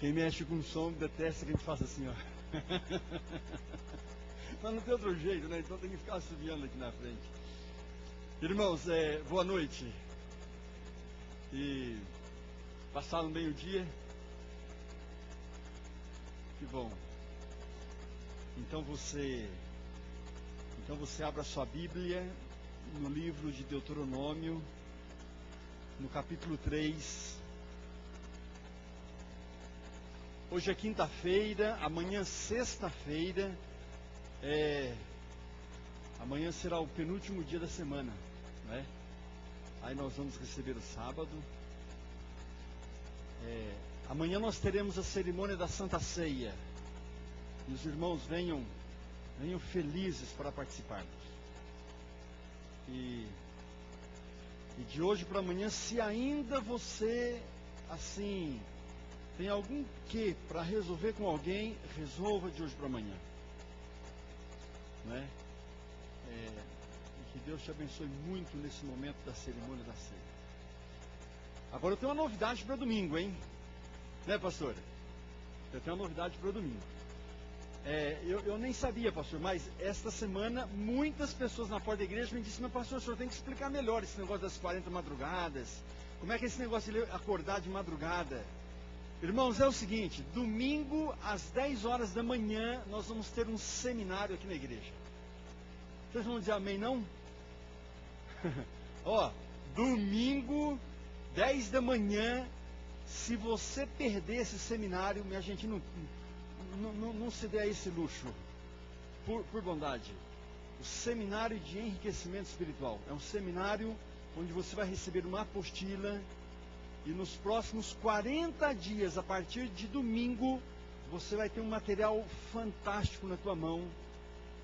Quem mexe com som detesta que a gente faça assim, ó. Mas não tem outro jeito, né? Então tem que ficar assobiando aqui na frente. Irmãos, boa noite. E passaram meio-dia. Que bom. Então você abra sua Bíblia no livro de Deuteronômio, no capítulo 3. Hoje é quinta-feira, amanhã sexta-feira, amanhã será o penúltimo dia da semana, né? Aí nós vamos receber o sábado. Amanhã nós teremos a cerimônia da Santa Ceia. E os irmãos venham felizes para participarmos. E de hoje para amanhã, se ainda você, assim, tem algum quê para resolver com alguém, resolva de hoje para amanhã. Né? E que Deus te abençoe muito nesse momento da cerimônia da ceia. Agora eu tenho uma novidade para domingo, hein? Né, pastor? Eu tenho uma novidade para domingo. Eu nem sabia, pastor, mas esta semana muitas pessoas na porta da igreja me disseram: mas pastor, o senhor tem que explicar melhor esse negócio das 40 madrugadas. Como é que é esse negócio de acordar de madrugada? Irmãos, é o seguinte: domingo às 10 horas da manhã nós vamos ter um seminário aqui na igreja. Vocês vão dizer amém, não? Ó, domingo, 10 da manhã, se você perder esse seminário, minha gente, não se dê a esse luxo, por bondade. O seminário de enriquecimento espiritual é um seminário onde você vai receber uma apostila, e nos próximos 40 dias, a partir de domingo, você vai ter um material fantástico na tua mão,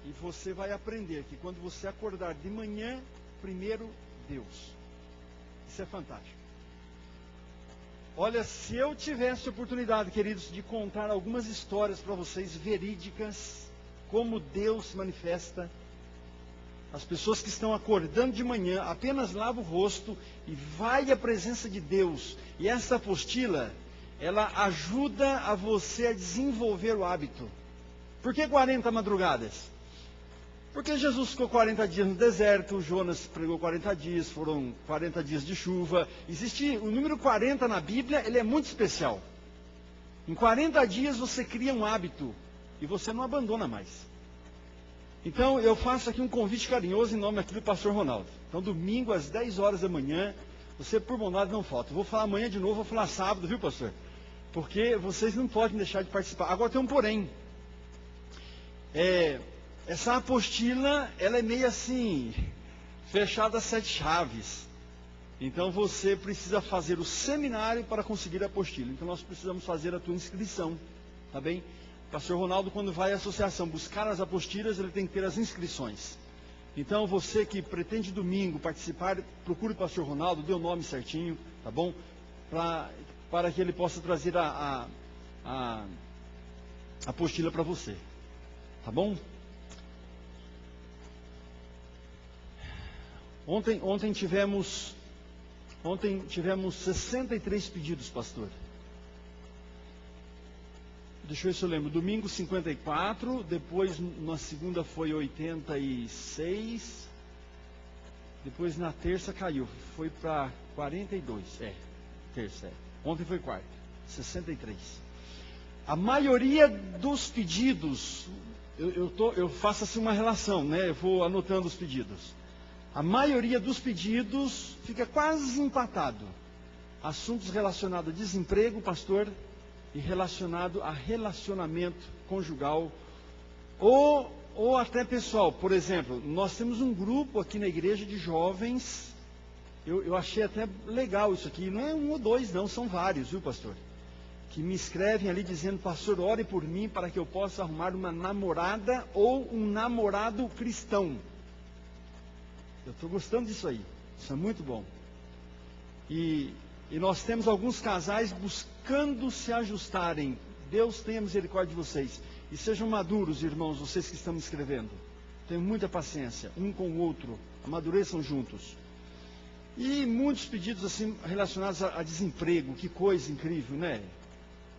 e você vai aprender que quando você acordar de manhã, primeiro Deus. Isso é fantástico. Olha, se eu tivesse oportunidade, queridos, de contar algumas histórias para vocês verídicas, como Deus se manifesta, as pessoas que estão acordando de manhã, apenas lava o rosto e vai à presença de Deus. E essa apostila, ela ajuda a você a desenvolver o hábito. Por que 40 madrugadas? Porque Jesus ficou 40 dias no deserto, Jonas pregou 40 dias, foram 40 dias de chuva. Existe o número 40 na Bíblia, ele é muito especial. Em 40 dias você cria um hábito e você não abandona mais. Então eu faço aqui um convite carinhoso em nome aqui do pastor Ronaldo. Então domingo às 10 horas da manhã, você por bondade não falta. Eu vou falar amanhã de novo, vou falar sábado, viu, pastor? Porque vocês não podem deixar de participar. Agora tem um porém. Essa apostila, ela é meio assim, fechada a 7 chaves. Então você precisa fazer o seminário para conseguir a apostila. Então nós precisamos fazer a tua inscrição, tá bem? O pastor Ronaldo, quando vai à associação buscar as apostilas, ele tem que ter as inscrições. Então você que pretende domingo participar, procure o pastor Ronaldo, dê o nome certinho, tá bom? Para que ele possa trazer a apostila para você, tá bom? Ontem tivemos 63 pedidos, pastor. Deixa eu ver se eu lembro. Domingo 54, depois na segunda foi 86, depois na terça caiu, foi para 42. Terça. Ontem foi quarta, 63. A maioria dos pedidos, eu faço assim uma relação, né? Eu vou anotando os pedidos. A maioria dos pedidos fica quase empatado. Assuntos relacionados a desemprego, pastor, e relacionado a relacionamento conjugal ou até pessoal. Por exemplo, nós temos um grupo aqui na igreja de jovens. Eu achei até legal isso aqui. Não é um ou dois, não, são vários, viu, pastor? Que me escrevem ali dizendo: pastor, ore por mim para que eu possa arrumar uma namorada ou um namorado cristão. Eu estou gostando disso aí. Isso é muito bom. E nós temos alguns casais buscando se ajustarem. Deus tenha misericórdia de vocês. E sejam maduros, irmãos, vocês que estão me escrevendo. Tenham muita paciência, um com o outro. Amadureçam juntos. E muitos pedidos assim relacionados a desemprego. Que coisa incrível, né?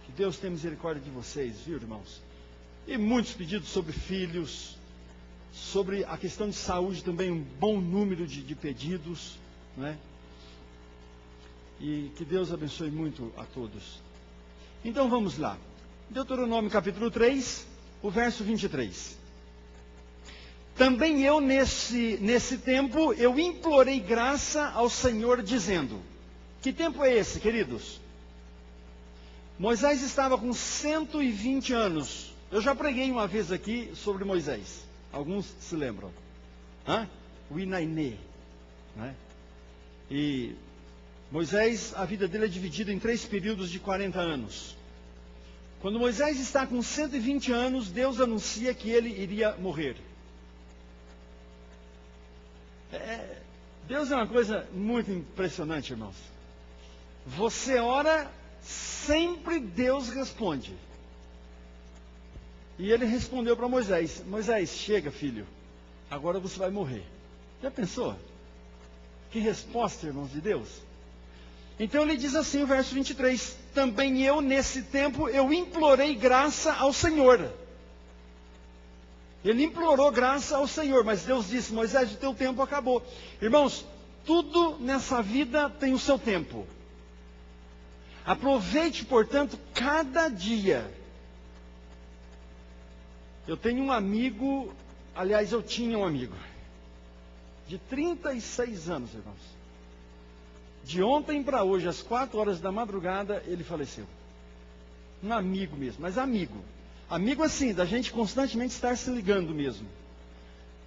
Que Deus tenha misericórdia de vocês, viu, irmãos? E muitos pedidos sobre filhos, sobre a questão de saúde também, um bom número de pedidos, né? E que Deus abençoe muito a todos. Então vamos lá. Deuteronômio capítulo 3, o verso 23. Também eu nesse tempo, eu implorei graça ao Senhor dizendo. Que tempo é esse, queridos? Moisés estava com 120 anos. Eu já preguei uma vez aqui sobre Moisés. Alguns se lembram. O Inainê. Né? E Moisés, a vida dele é dividida em 3 períodos de 40 anos. Quando Moisés está com 120 anos, Deus anuncia que ele iria morrer. Deus é uma coisa muito impressionante, irmãos. Você ora, sempre Deus responde. E ele respondeu para Moisés: Moisés, chega, filho, agora você vai morrer. Já pensou? Que resposta, irmãos de Deus? Então ele diz assim, o verso 23, também eu nesse tempo, eu implorei graça ao Senhor. Ele implorou graça ao Senhor, mas Deus disse, Moisés, o teu tempo acabou. Irmãos, tudo nessa vida tem o seu tempo. Aproveite, portanto, cada dia. Eu tenho um amigo, aliás, eu tinha um amigo, de 36 anos, irmãos. De ontem para hoje, às 4 horas da madrugada, ele faleceu. Um amigo mesmo, mas amigo. Amigo assim, da gente constantemente estar se ligando mesmo.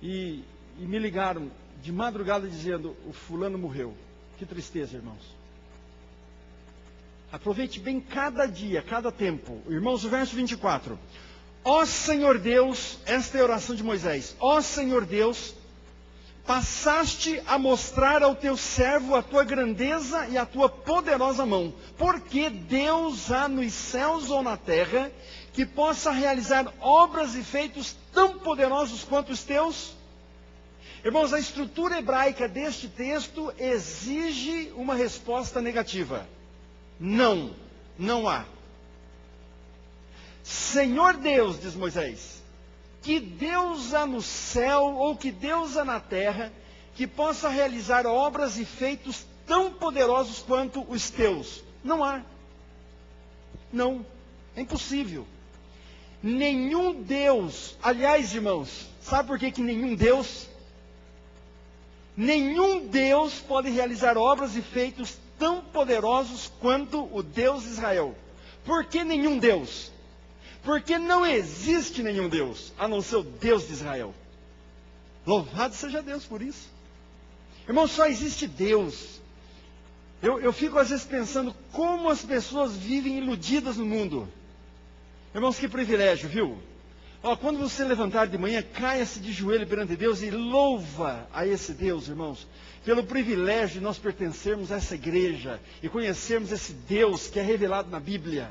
E me ligaram de madrugada dizendo, o fulano morreu. Que tristeza, irmãos. Aproveite bem cada dia, cada tempo. Irmãos, o verso 24. Ó Senhor Deus, esta é a oração de Moisés. Ó Senhor Deus, passaste a mostrar ao teu servo a tua grandeza e a tua poderosa mão. Porque Deus há nos céus ou na terra que possa realizar obras e feitos tão poderosos quanto os teus? Irmãos, a estrutura hebraica deste texto exige uma resposta negativa. Não, não há. Senhor Deus, diz Moisés, que Deus há no céu ou que Deus há na terra que possa realizar obras e feitos tão poderosos quanto os teus? Não há. Não, é impossível. Nenhum Deus, aliás, irmãos, sabe por que nenhum Deus? Nenhum Deus pode realizar obras e feitos tão poderosos quanto o Deus de Israel. Por que nenhum Deus? Porque não existe nenhum Deus, a não ser o Deus de Israel. Louvado seja Deus por isso. Irmão, só existe Deus. Eu fico às vezes pensando como as pessoas vivem iludidas no mundo. Irmãos, que privilégio, viu? Quando você levantar de manhã, caia-se de joelho perante Deus e louva a esse Deus, irmãos, pelo privilégio de nós pertencermos a essa igreja e conhecermos esse Deus que é revelado na Bíblia.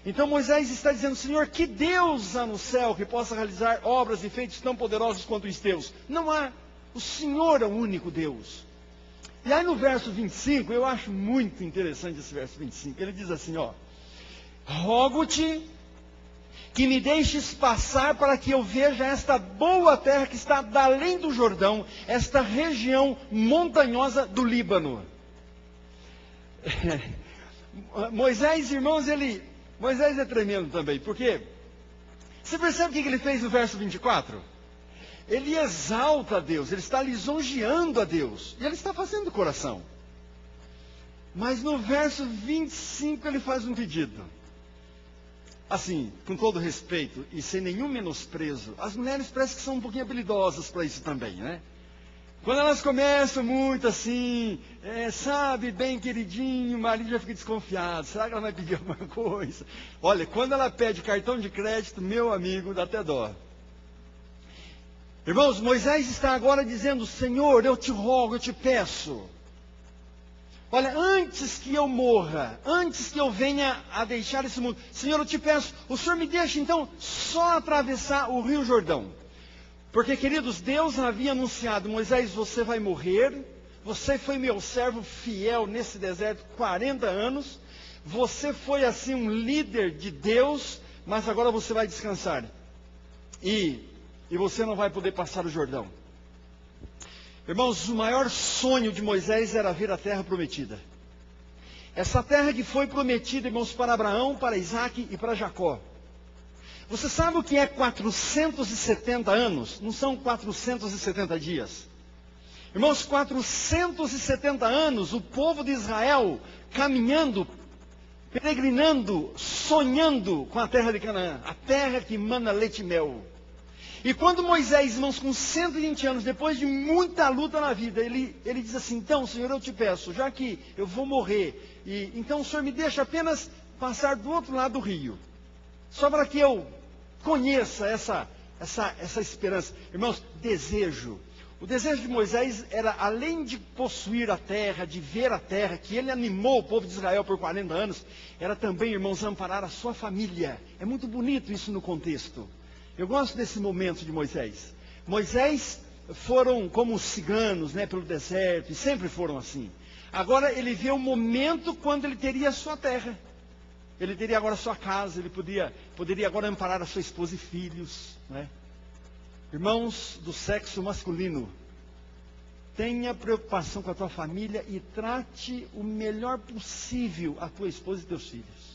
Então Moisés está dizendo, Senhor, que Deus há no céu que possa realizar obras e feitos tão poderosos quanto os teus? Não há. O Senhor é o único Deus. E aí no verso 25, eu acho muito interessante esse verso 25. Ele diz assim, rogo-te que me deixes passar para que eu veja esta boa terra que está além do Jordão, esta região montanhosa do Líbano. Moisés, irmãos, Moisés é tremendo também, porque você percebe o que ele fez no verso 24? Ele exalta a Deus, ele está lisonjeando a Deus, e ele está fazendo do coração. Mas no verso 25 ele faz um pedido. Assim, com todo respeito e sem nenhum menosprezo, as mulheres parece que são um pouquinho habilidosas para isso também, né? Quando elas começam muito assim, sabe, bem queridinho, o marido já fica desconfiado. Será que ela vai pedir alguma coisa? Olha, quando ela pede cartão de crédito, meu amigo, dá até dó. Irmãos, Moisés está agora dizendo, Senhor, eu te rogo, eu te peço. Olha, antes que eu morra, antes que eu venha a deixar esse mundo, Senhor, eu te peço, o Senhor me deixa então só atravessar o Rio Jordão. Porque, queridos, Deus havia anunciado, Moisés, você vai morrer, você foi meu servo fiel nesse deserto 40 anos, você foi assim um líder de Deus, mas agora você vai descansar. E você não vai poder passar o Jordão. Irmãos, o maior sonho de Moisés era ver a terra prometida. Essa terra que foi prometida, irmãos, para Abraão, para Isaac e para Jacó. Você sabe o que é 470 anos? Não são 470 dias. Irmãos, 470 anos, o povo de Israel caminhando, peregrinando, sonhando com a terra de Canaã. A terra que mana leite e mel. E quando Moisés, irmãos, com 120 anos, depois de muita luta na vida, ele diz assim: então, Senhor, eu te peço, já que eu vou morrer, então o Senhor me deixa apenas passar do outro lado do rio, só para que eu conheça essa esperança. Irmãos, desejo. O desejo de Moisés era, além de possuir a terra, de ver a terra, que ele animou o povo de Israel por 40 anos, era também, irmãos, amparar a sua família. É muito bonito isso no contexto. Eu gosto desse momento de Moisés. Moisés foram como os ciganos, pelo deserto, e sempre foram assim. Agora ele vê o momento quando ele teria a sua terra. Ele teria agora a sua casa, ele poderia agora amparar a sua esposa e filhos. Irmãos do sexo masculino, tenha preocupação com a tua família e trate o melhor possível a tua esposa e teus filhos.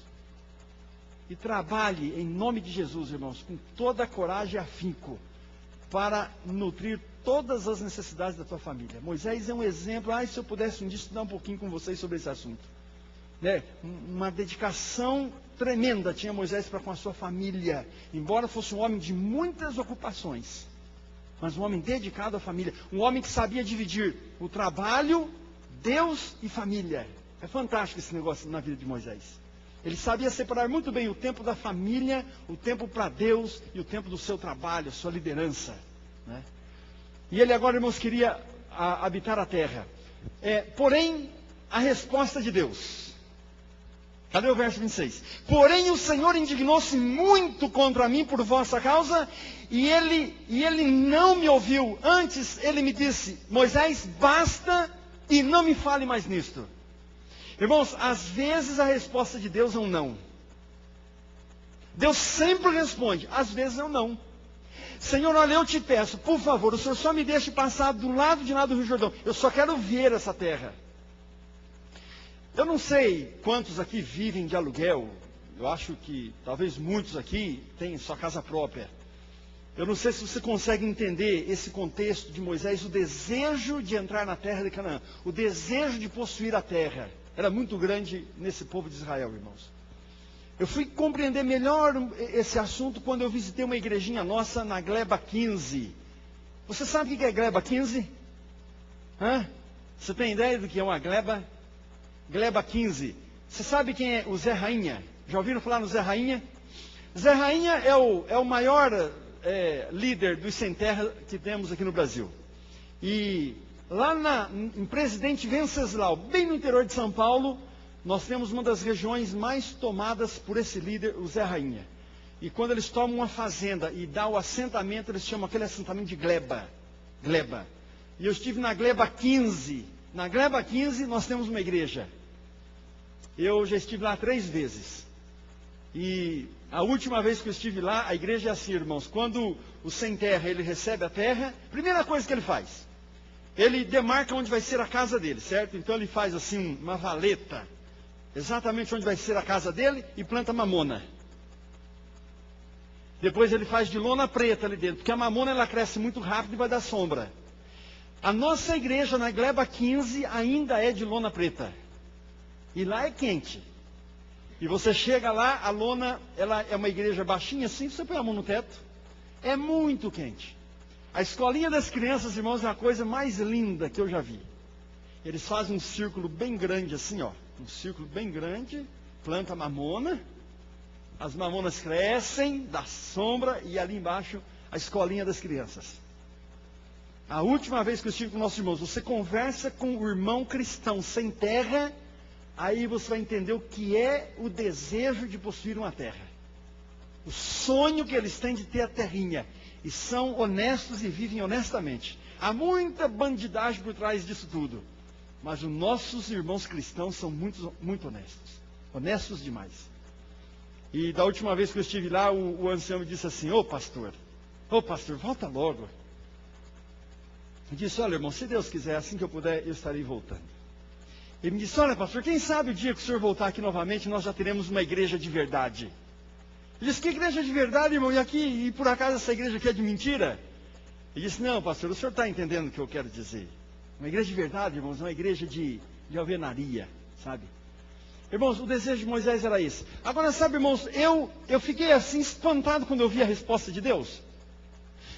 E trabalhe em nome de Jesus, irmãos, com toda a coragem e afinco, para nutrir todas as necessidades da tua família. Moisés é um exemplo. Se eu pudesse um dia estudar um pouquinho com vocês sobre esse assunto. Uma dedicação tremenda tinha Moisés para com a sua família. Embora fosse um homem de muitas ocupações, mas um homem dedicado à família. Um homem que sabia dividir o trabalho, Deus e família. É fantástico esse negócio na vida de Moisés. Ele sabia separar muito bem o tempo da família, o tempo para Deus e o tempo do seu trabalho, a sua liderança. E ele agora, irmãos, queria habitar a terra. Porém, a resposta de Deus. Cadê o verso 26? Porém o Senhor indignou-se muito contra mim por vossa causa, e ele não me ouviu. Antes ele me disse: Moisés, basta e não me fale mais nisto. Irmãos, às vezes a resposta de Deus é um não. Deus sempre responde, às vezes é um não. Senhor, olha, eu te peço, por favor, o Senhor só me deixe passar do lado de lá do Rio Jordão. Eu só quero ver essa terra. Eu não sei quantos aqui vivem de aluguel. Eu acho que talvez muitos aqui têm sua casa própria. Eu não sei se você consegue entender esse contexto de Moisés, o desejo de entrar na terra de Canaã, o desejo de possuir a terra. Era muito grande nesse povo de Israel, irmãos. Eu fui compreender melhor esse assunto quando eu visitei uma igrejinha nossa na Gleba 15. Você sabe o que é Gleba 15? Você tem ideia do que é uma gleba? Gleba 15. Você sabe quem é o Zé Rainha? Já ouviram falar no Zé Rainha? Zé Rainha é o maior líder dos sem terra que temos aqui no Brasil. E lá em Presidente Venceslau, bem no interior de São Paulo, nós temos uma das regiões mais tomadas por esse líder, o Zé Rainha. E quando eles tomam uma fazenda e dão o assentamento, eles chamam aquele assentamento de gleba. Gleba. E eu estive na Gleba 15. Na Gleba 15 nós temos uma igreja. Eu já estive lá 3 vezes. E a última vez que eu estive lá, a igreja é assim, irmãos. Quando o sem terra, ele recebe a terra, primeira coisa que ele faz, ele demarca onde vai ser a casa dele, certo? Então ele faz assim uma valeta, exatamente onde vai ser a casa dele, e planta mamona. Depois ele faz de lona preta ali dentro, porque a mamona ela cresce muito rápido e vai dar sombra. A nossa igreja na Gleba 15 ainda é de lona preta. E lá é quente. E você chega lá, a lona, ela é uma igreja baixinha assim, você põe a mão no teto. É muito quente. A escolinha das crianças, irmãos, é a coisa mais linda que eu já vi. Eles fazem um círculo bem grande assim, ó. Um círculo bem grande, planta mamona. As mamonas crescem, dá sombra, e ali embaixo a escolinha das crianças. A última vez que eu estive com nossos irmãos, você conversa com o irmão cristão sem terra, aí você vai entender o que é o desejo de possuir uma terra. O sonho que eles têm de ter a terrinha. E são honestos e vivem honestamente. Há muita bandidagem por trás disso tudo. Mas os nossos irmãos cristãos são muito, muito honestos. Honestos demais. E da última vez que eu estive lá, o ancião me disse assim: ô pastor, volta logo. Eu disse: olha, irmão, se Deus quiser, assim que eu puder, eu estarei voltando. Ele me disse: olha, pastor, quem sabe o dia que o senhor voltar aqui novamente, nós já teremos uma igreja de verdade. Eu disse: que igreja de verdade, irmão? E por acaso essa igreja aqui é de mentira? Ele disse: não, pastor, o senhor está entendendo o que eu quero dizer. Uma igreja de verdade, irmãos, uma igreja de alvenaria, sabe? Irmãos, o desejo de Moisés era esse. Agora, sabe, irmãos, eu fiquei assim espantado quando eu vi a resposta de Deus.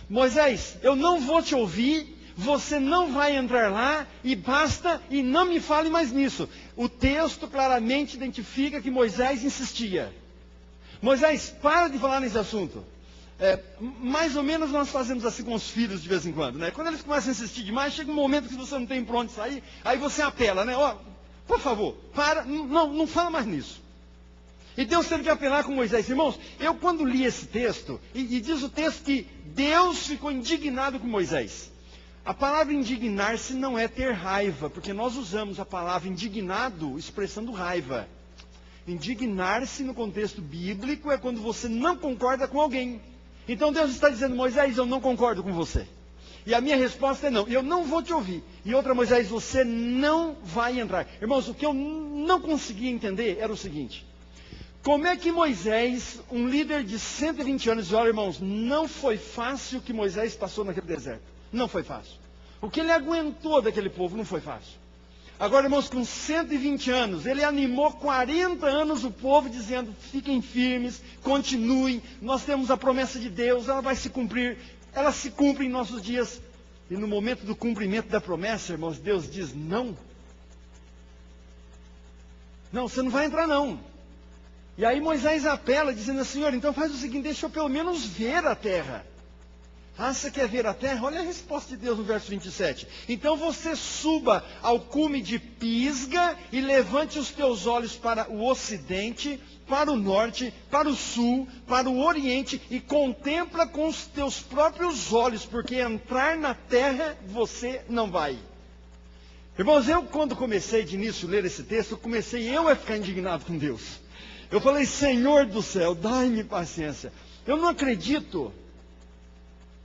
Moisés, eu não vou te ouvir, você não vai entrar lá, e basta, e não me fale mais nisso. O texto claramente identifica que Moisés insistia. Moisés, para de falar nesse assunto. Mais ou menos nós fazemos assim com os filhos de vez em quando, né? Quando eles começam a insistir demais, chega um momento que você não tem para onde sair, aí você apela, né? Ó, por favor, para, não fala mais nisso. E Deus teve que apelar com Moisés. Irmãos, eu quando li esse texto, e diz o texto que Deus ficou indignado com Moisés. A palavra indignar-se não é ter raiva, porque nós usamos a palavra indignado expressando raiva. Indignar-se no contexto bíblico é quando você não concorda com alguém. Então Deus está dizendo: Moisés, eu não concordo com você. E a minha resposta é não, eu não vou te ouvir. E outra: Moisés, você não vai entrar. Irmãos, o que eu não conseguia entender era o seguinte: como é que Moisés, um líder de 120 anos, olha, irmãos, não foi fácil o que Moisés passou naquele deserto. Não foi fácil. O que ele aguentou daquele povo não foi fácil. Agora, irmãos, com 120 anos, ele animou 40 anos o povo, dizendo: fiquem firmes, continuem, nós temos a promessa de Deus, ela vai se cumprir, ela se cumpre em nossos dias. E no momento do cumprimento da promessa, irmãos, Deus diz: não. Não, você não vai entrar não. E aí Moisés apela, dizendo: Senhor, então faz o seguinte, deixa eu pelo menos ver a terra. Ah, você quer ver a terra? Olha a resposta de Deus no verso 27. Então você suba ao cume de Pisga e levante os teus olhos para o ocidente, para o norte, para o sul, para o oriente, e contempla com os teus próprios olhos, porque entrar na terra você não vai. Irmãos, eu quando comecei de início a ler esse texto, comecei a ficar indignado com Deus. Eu falei: Senhor do céu, dai-me paciência. Eu não acredito.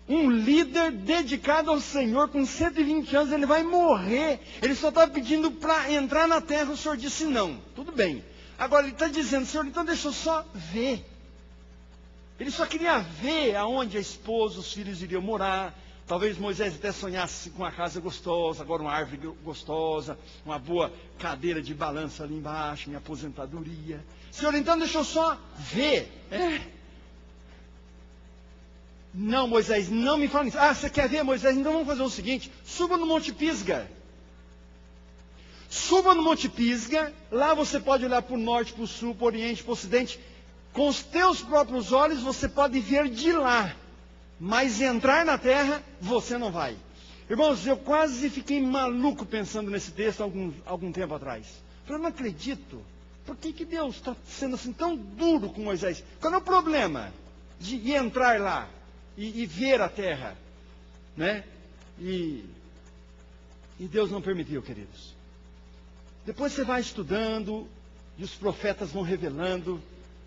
Um líder dedicado ao Senhor, com 120 anos, ele vai morrer. Ele só está pedindo para entrar na terra. O Senhor disse não. Tudo bem. Agora ele está dizendo: Senhor, então deixa eu só ver. Ele só queria ver aonde a esposa, os filhos iriam morar. Talvez Moisés até sonhasse com uma casa gostosa, agora uma árvore gostosa, uma boa cadeira de balanço ali embaixo, minha aposentadoria. Senhor, então deixa eu só ver. Não, Moisés, não me fale isso. Ah, você quer ver, Moisés? Então vamos fazer o seguinte: suba no Monte Pisga. Suba no Monte Pisga. Lá você pode olhar para o norte, para o sul, para o oriente, para o ocidente. Com os teus próprios olhos você pode ver de lá. Mas entrar na terra, você não vai. Irmãos, eu quase fiquei maluco pensando nesse texto algum tempo atrás. Eu não acredito. Por que Deus está sendo assim tão duro com Moisés? Qual é o problema de entrar lá? E ver a terra, né? E Deus não permitiu, queridos. Depois você vai estudando, e os profetas vão revelando.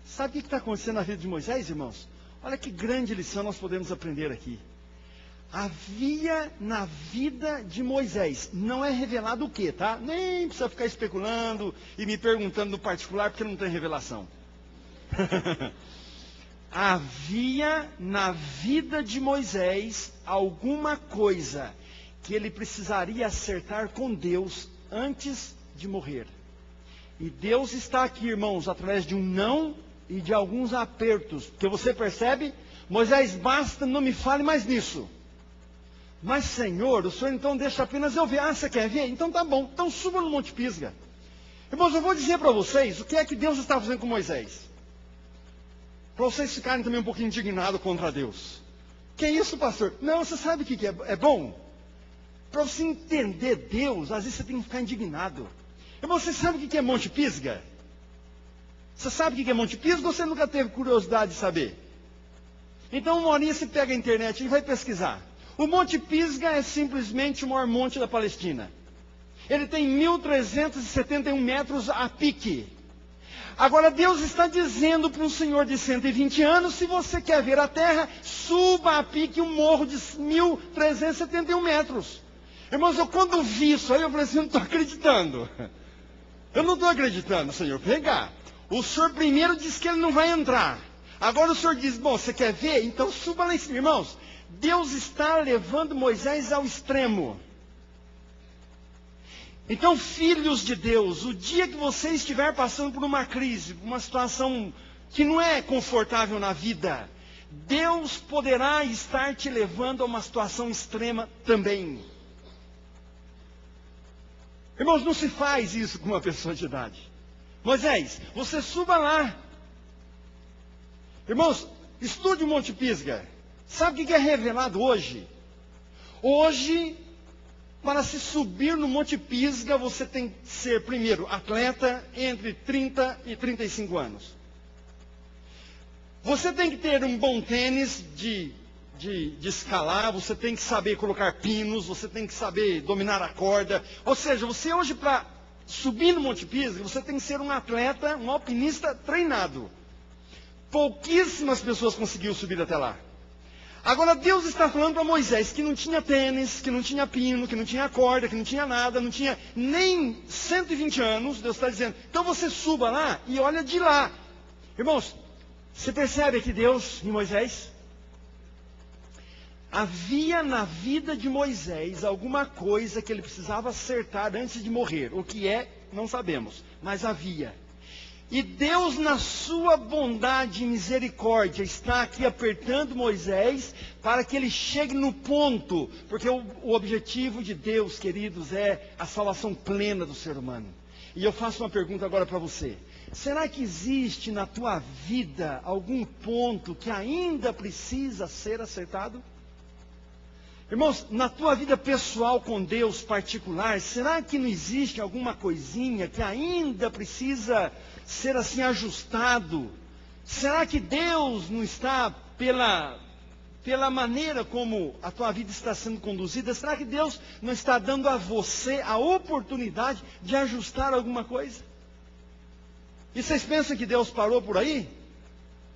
Sabe o que está acontecendo na vida de Moisés, irmãos? Olha que grande lição nós podemos aprender aqui. Havia na vida de Moisés, não é revelado o que, tá? Nem precisa ficar especulando e me perguntando no particular, porque não tem revelação. Havia na vida de Moisés alguma coisa que ele precisaria acertar com Deus antes de morrer. E Deus está aqui, irmãos, através de um não e de alguns apertos. Porque você percebe? Moisés, basta, não me fale mais nisso. Mas Senhor, o Senhor então deixa apenas eu ver. Ah, você quer ver? Então tá bom, então suba no Monte Pisga. Irmãos, eu vou dizer para vocês o que é que Deus está fazendo com Moisés. Para vocês ficarem também um pouquinho indignados contra Deus. Que é isso, pastor? Não, você sabe o que é bom? Para você entender Deus, às vezes você tem que ficar indignado. Irmão, você sabe o que é Monte Pisga? Você sabe o que é Monte Pisga ou você nunca teve curiosidade de saber? Então uma horinha você pega a internet e vai pesquisar. O Monte Pisga é simplesmente o maior monte da Palestina. Ele tem 1.371 metros a pique. Agora Deus está dizendo para um senhor de 120 anos, se você quer ver a terra, suba a pique um morro de 1.371 metros. Irmãos, eu quando vi isso aí, eu falei assim, eu não estou acreditando. Eu não estou acreditando, Senhor. Pegar. O senhor primeiro disse que ele não vai entrar. Agora o senhor diz, bom, você quer ver? Então suba lá em cima. Irmãos, Deus está levando Moisés ao extremo. Então, filhos de Deus, o dia que você estiver passando por uma crise, por uma situação que não é confortável na vida, Deus poderá estar te levando a uma situação extrema também. Irmãos, não se faz isso com uma pessoa de idade. Moisés, você suba lá. Irmãos, estude o Monte Pisgah. Sabe o que é revelado hoje? Hoje, para se subir no Monte Pisgah, você tem que ser, primeiro, atleta entre 30 e 35 anos. Você tem que ter um bom tênis de escalar, você tem que saber colocar pinos, você tem que saber dominar a corda. Ou seja, você hoje, para subir no Monte Pisgah, você tem que ser um atleta, um alpinista treinado. Pouquíssimas pessoas conseguiram subir até lá. Agora Deus está falando para Moisés que não tinha tênis, que não tinha pino, que não tinha corda, que não tinha nada, não tinha nem 120 anos. Deus está dizendo, então você suba lá e olha de lá. Irmãos, você percebe aqui Deus em Moisés? Havia na vida de Moisés alguma coisa que ele precisava acertar antes de morrer. O que é, não sabemos, mas havia. E Deus, na sua bondade e misericórdia, está aqui apertando Moisés para que ele chegue no ponto. Porque o objetivo de Deus, queridos, é a salvação plena do ser humano. E eu faço uma pergunta agora para você. Será que existe na tua vida algum ponto que ainda precisa ser acertado? Irmãos, na tua vida pessoal com Deus particular, será que não existe alguma coisinha que ainda precisa ser assim ajustado? Será que Deus não está, pela maneira como a tua vida está sendo conduzida, será que Deus não está dando a você a oportunidade de ajustar alguma coisa? E vocês pensam que Deus parou por aí?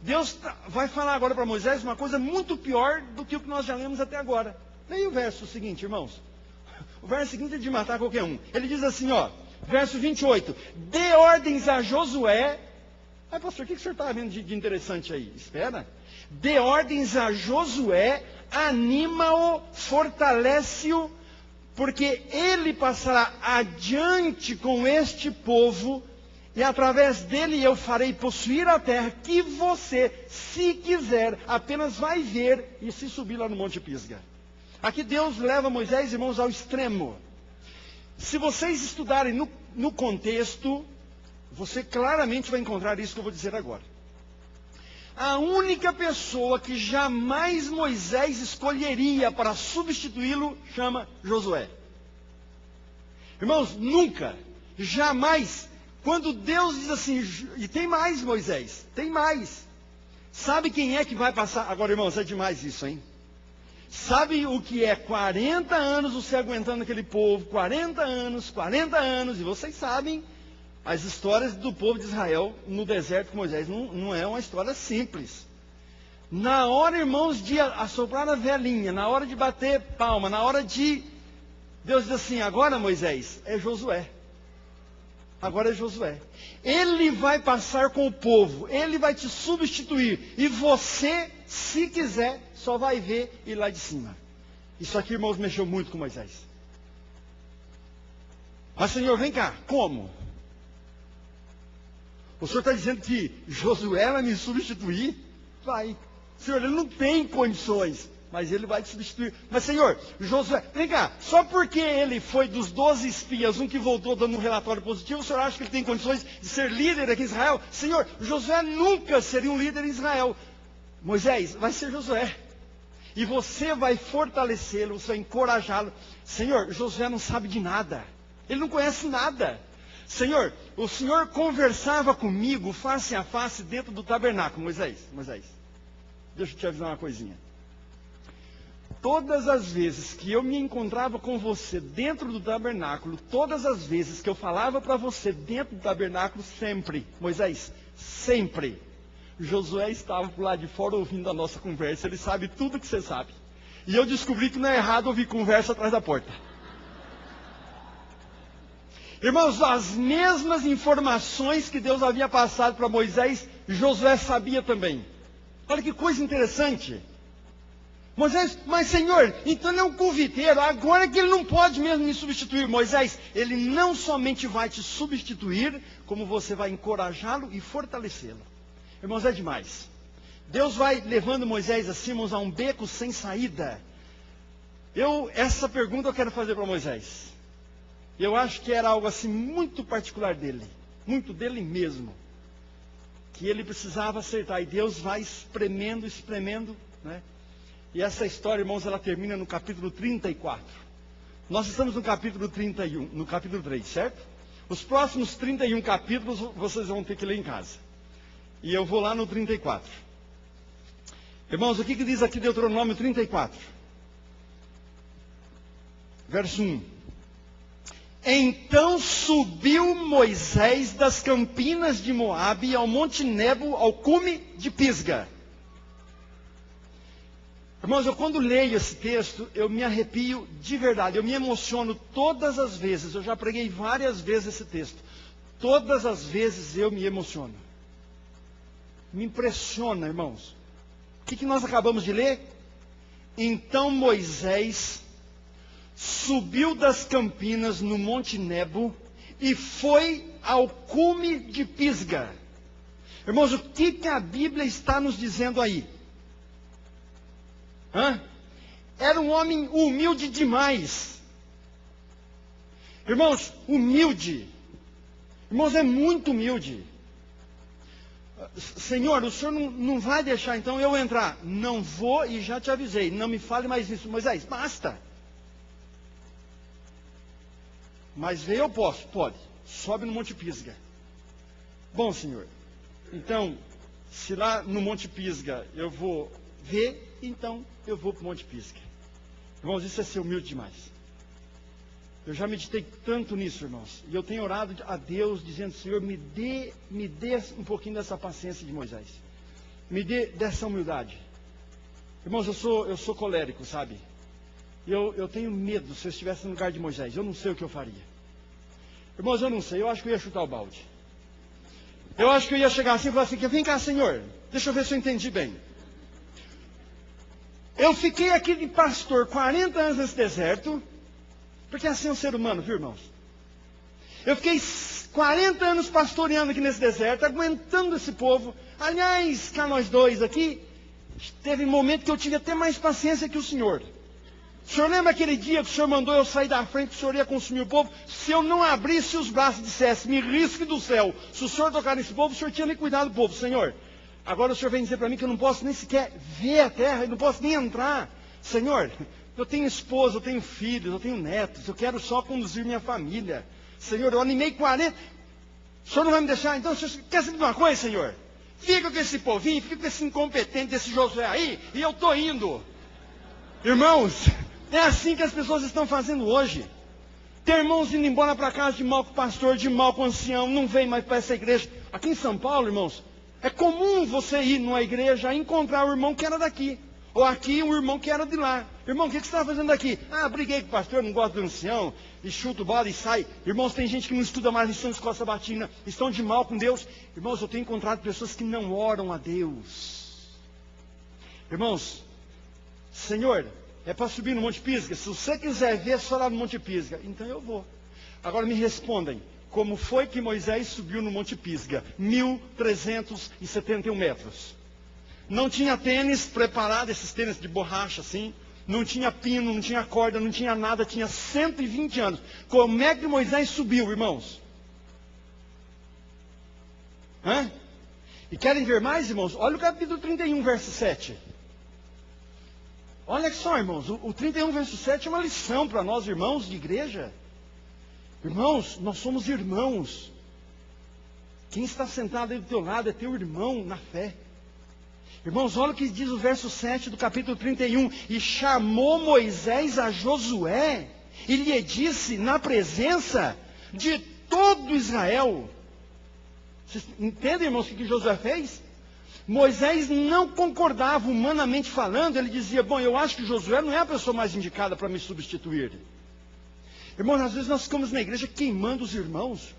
Deus vai falar agora para Moisés uma coisa muito pior do que o que nós já lemos até agora. Leia o verso seguinte, irmãos. O verso seguinte é de matar qualquer um. Ele diz assim, ó, verso 28. Dê ordens a Josué. Ai, pastor, o que o senhor está vendo de interessante aí? Espera. Dê ordens a Josué, anima-o, fortalece-o, porque ele passará adiante com este povo, e através dele eu farei possuir a terra que você, se quiser, apenas vai ver e se subir lá no Monte Pisgah. Aqui Deus leva Moisés, irmãos, ao extremo. Se vocês estudarem no contexto, você claramente vai encontrar isso que eu vou dizer agora. A única pessoa que jamais Moisés escolheria para substituí-lo chama Josué. Irmãos, nunca, jamais, quando Deus diz assim, e tem mais Moisés, tem mais. Sabe quem é que vai passar? Agora, irmãos, é demais isso, hein? Sabe o que é 40 anos você aguentando aquele povo, 40 anos, e vocês sabem, as histórias do povo de Israel no deserto com Moisés não é uma história simples. Na hora, irmãos, de assoprar a velhinha, na hora de bater palma, na hora de... Deus diz assim, agora Moisés, é Josué. Agora é Josué. Ele vai passar com o povo, ele vai te substituir, e você, se quiser, só vai ver ir lá de cima. Isso aqui, irmãos, mexeu muito com Moisés. Mas, Senhor, vem cá, como? O Senhor está dizendo que Josué vai me substituir? Vai. Senhor, ele não tem condições, mas ele vai te substituir. Mas, Senhor, Josué, vem cá, só porque ele foi dos 12 espias, um que voltou dando um relatório positivo, o Senhor acha que ele tem condições de ser líder aqui em Israel? Senhor, Josué nunca seria um líder em Israel. Moisés, vai ser Josué. E você vai fortalecê-lo, você vai encorajá-lo. Senhor, Josué não sabe de nada. Ele não conhece nada. Senhor, o Senhor conversava comigo face a face dentro do tabernáculo. Moisés, deixa eu te avisar uma coisinha. todas as vezes que eu me encontrava com você dentro do tabernáculo, todas as vezes que eu falava para você dentro do tabernáculo, sempre, Moisés, sempre, Josué estava por lá de fora ouvindo a nossa conversa. Ele sabe tudo que você sabe. E eu descobri que não é errado ouvir conversa atrás da porta. Irmãos, as mesmas informações que Deus havia passado para Moisés, Josué sabia também. Olha que coisa interessante. Moisés, mas Senhor, então ele é um conviteiro, agora que ele não pode mesmo me substituir. Moisés, ele não somente vai te substituir, como você vai encorajá-lo e fortalecê-lo. Irmãos, é demais. Deus vai levando Moisés assim, irmãos, a um beco sem saída. Essa pergunta eu quero fazer para Moisés. Eu acho que era algo assim muito particular dele, muito dele mesmo, que ele precisava acertar. E Deus vai espremendo, né? E essa história, irmãos, ela termina no capítulo 34. Nós estamos no capítulo 31, no capítulo 3, certo? Os próximos 31 capítulos vocês vão ter que ler em casa. E eu vou lá no 34. Irmãos, o que diz aqui Deuteronômio 34? Verso 1. Então subiu Moisés das campinas de Moabe ao monte Nebo, ao cume de Pisga. Irmãos, eu quando leio esse texto, eu me arrepio de verdade, eu me emociono todas as vezes. Eu já preguei várias vezes esse texto. Todas as vezes eu me emociono. Me impressiona, irmãos. O que nós acabamos de ler? Então Moisés subiu das campinas no monte Nebo e foi ao cume de Pisga. Irmãos, o que a Bíblia está nos dizendo aí? Era um homem humilde demais. Irmãos, humilde. Irmãos, é muito humilde. Senhor, o senhor não vai deixar então eu entrar? Não vou e já te avisei. Não me fale mais isso. Moisés, basta. Mas ver eu posso? Pode. Sobe no Monte Pisga. Bom, Senhor. Então, se lá no Monte Pisga eu vou ver, então eu vou para o Monte Pisga. Irmãos, isso é ser humilde demais. Eu já meditei tanto nisso, irmãos. E eu tenho orado a Deus, dizendo, Senhor, me dê um pouquinho dessa paciência de Moisés. Me dê dessa humildade. Irmãos, eu sou colérico, sabe? Eu tenho medo se eu estivesse no lugar de Moisés. Eu não sei o que eu faria. Irmãos, eu não sei. Eu acho que eu ia chutar o balde. Eu acho que eu ia chegar assim e falar assim, vem cá, Senhor. Deixa eu ver se eu entendi bem. Eu fiquei aqui de pastor 40 anos nesse deserto. Porque assim é o ser humano, viu, irmãos? Eu fiquei 40 anos pastoreando aqui nesse deserto, aguentando esse povo. Aliás, cá nós dois aqui, teve um momento que eu tive até mais paciência que o senhor. O senhor lembra aquele dia que o senhor mandou eu sair da frente, que o senhor ia consumir o povo? Se eu não abrisse os braços e dissesse, me risque do céu, se o senhor tocar nesse povo, o senhor tinha nem cuidado do povo, Senhor. Agora o senhor vem dizer para mim que eu não posso nem sequer ver a terra, eu não posso nem entrar. Senhor, eu tenho esposa, eu tenho filhos, eu tenho netos, eu quero só conduzir minha família. Senhor, eu animei 40. O senhor não vai me deixar? Então, o senhor quer saber de uma coisa, Senhor? Fica com esse povinho, fica com esse incompetente, esse Josué aí, e eu estou indo. Irmãos, é assim que as pessoas estão fazendo hoje. Tem irmãos indo embora para casa de mal com o pastor, de mal com o ancião, não vem mais para essa igreja. Aqui em São Paulo, irmãos, é comum você ir numa igreja e encontrar o irmão que era daqui. Ou aqui um irmão que era de lá. Irmão, o que você está fazendo aqui? Ah, briguei com o pastor, não gosto do ancião. E chuta o bola e sai. Irmãos, tem gente que não estuda mais lição de escola sabatina. Estão de mal com Deus. Irmãos, eu tenho encontrado pessoas que não oram a Deus. Irmãos, Senhor, é para subir no Monte Pisga? Se você quiser ver, só lá no Monte Pisga. Então eu vou. Agora me respondem. Como foi que Moisés subiu no Monte Pisga? 1.371 metros. Não tinha tênis preparado, esses tênis de borracha assim. Não tinha pino, não tinha corda, não tinha nada. Tinha 120 anos. Como é que Moisés subiu, irmãos? E querem ver mais, irmãos? Olha o capítulo 31, verso 7. Olha só, irmãos. O 31, verso 7 é uma lição para nós, irmãos de igreja. Irmãos, nós somos irmãos. Quem está sentado aí do teu lado é teu irmão na fé. Irmãos, olha o que diz o verso 7 do capítulo 31. E chamou Moisés a Josué e lhe disse na presença de todo Israel. Vocês entendem, irmãos, o que Josué fez? Moisés não concordava humanamente falando. Ele dizia, bom, eu acho que Josué não é a pessoa mais indicada para me substituir. Irmãos, às vezes nós ficamos na igreja queimando os irmãos,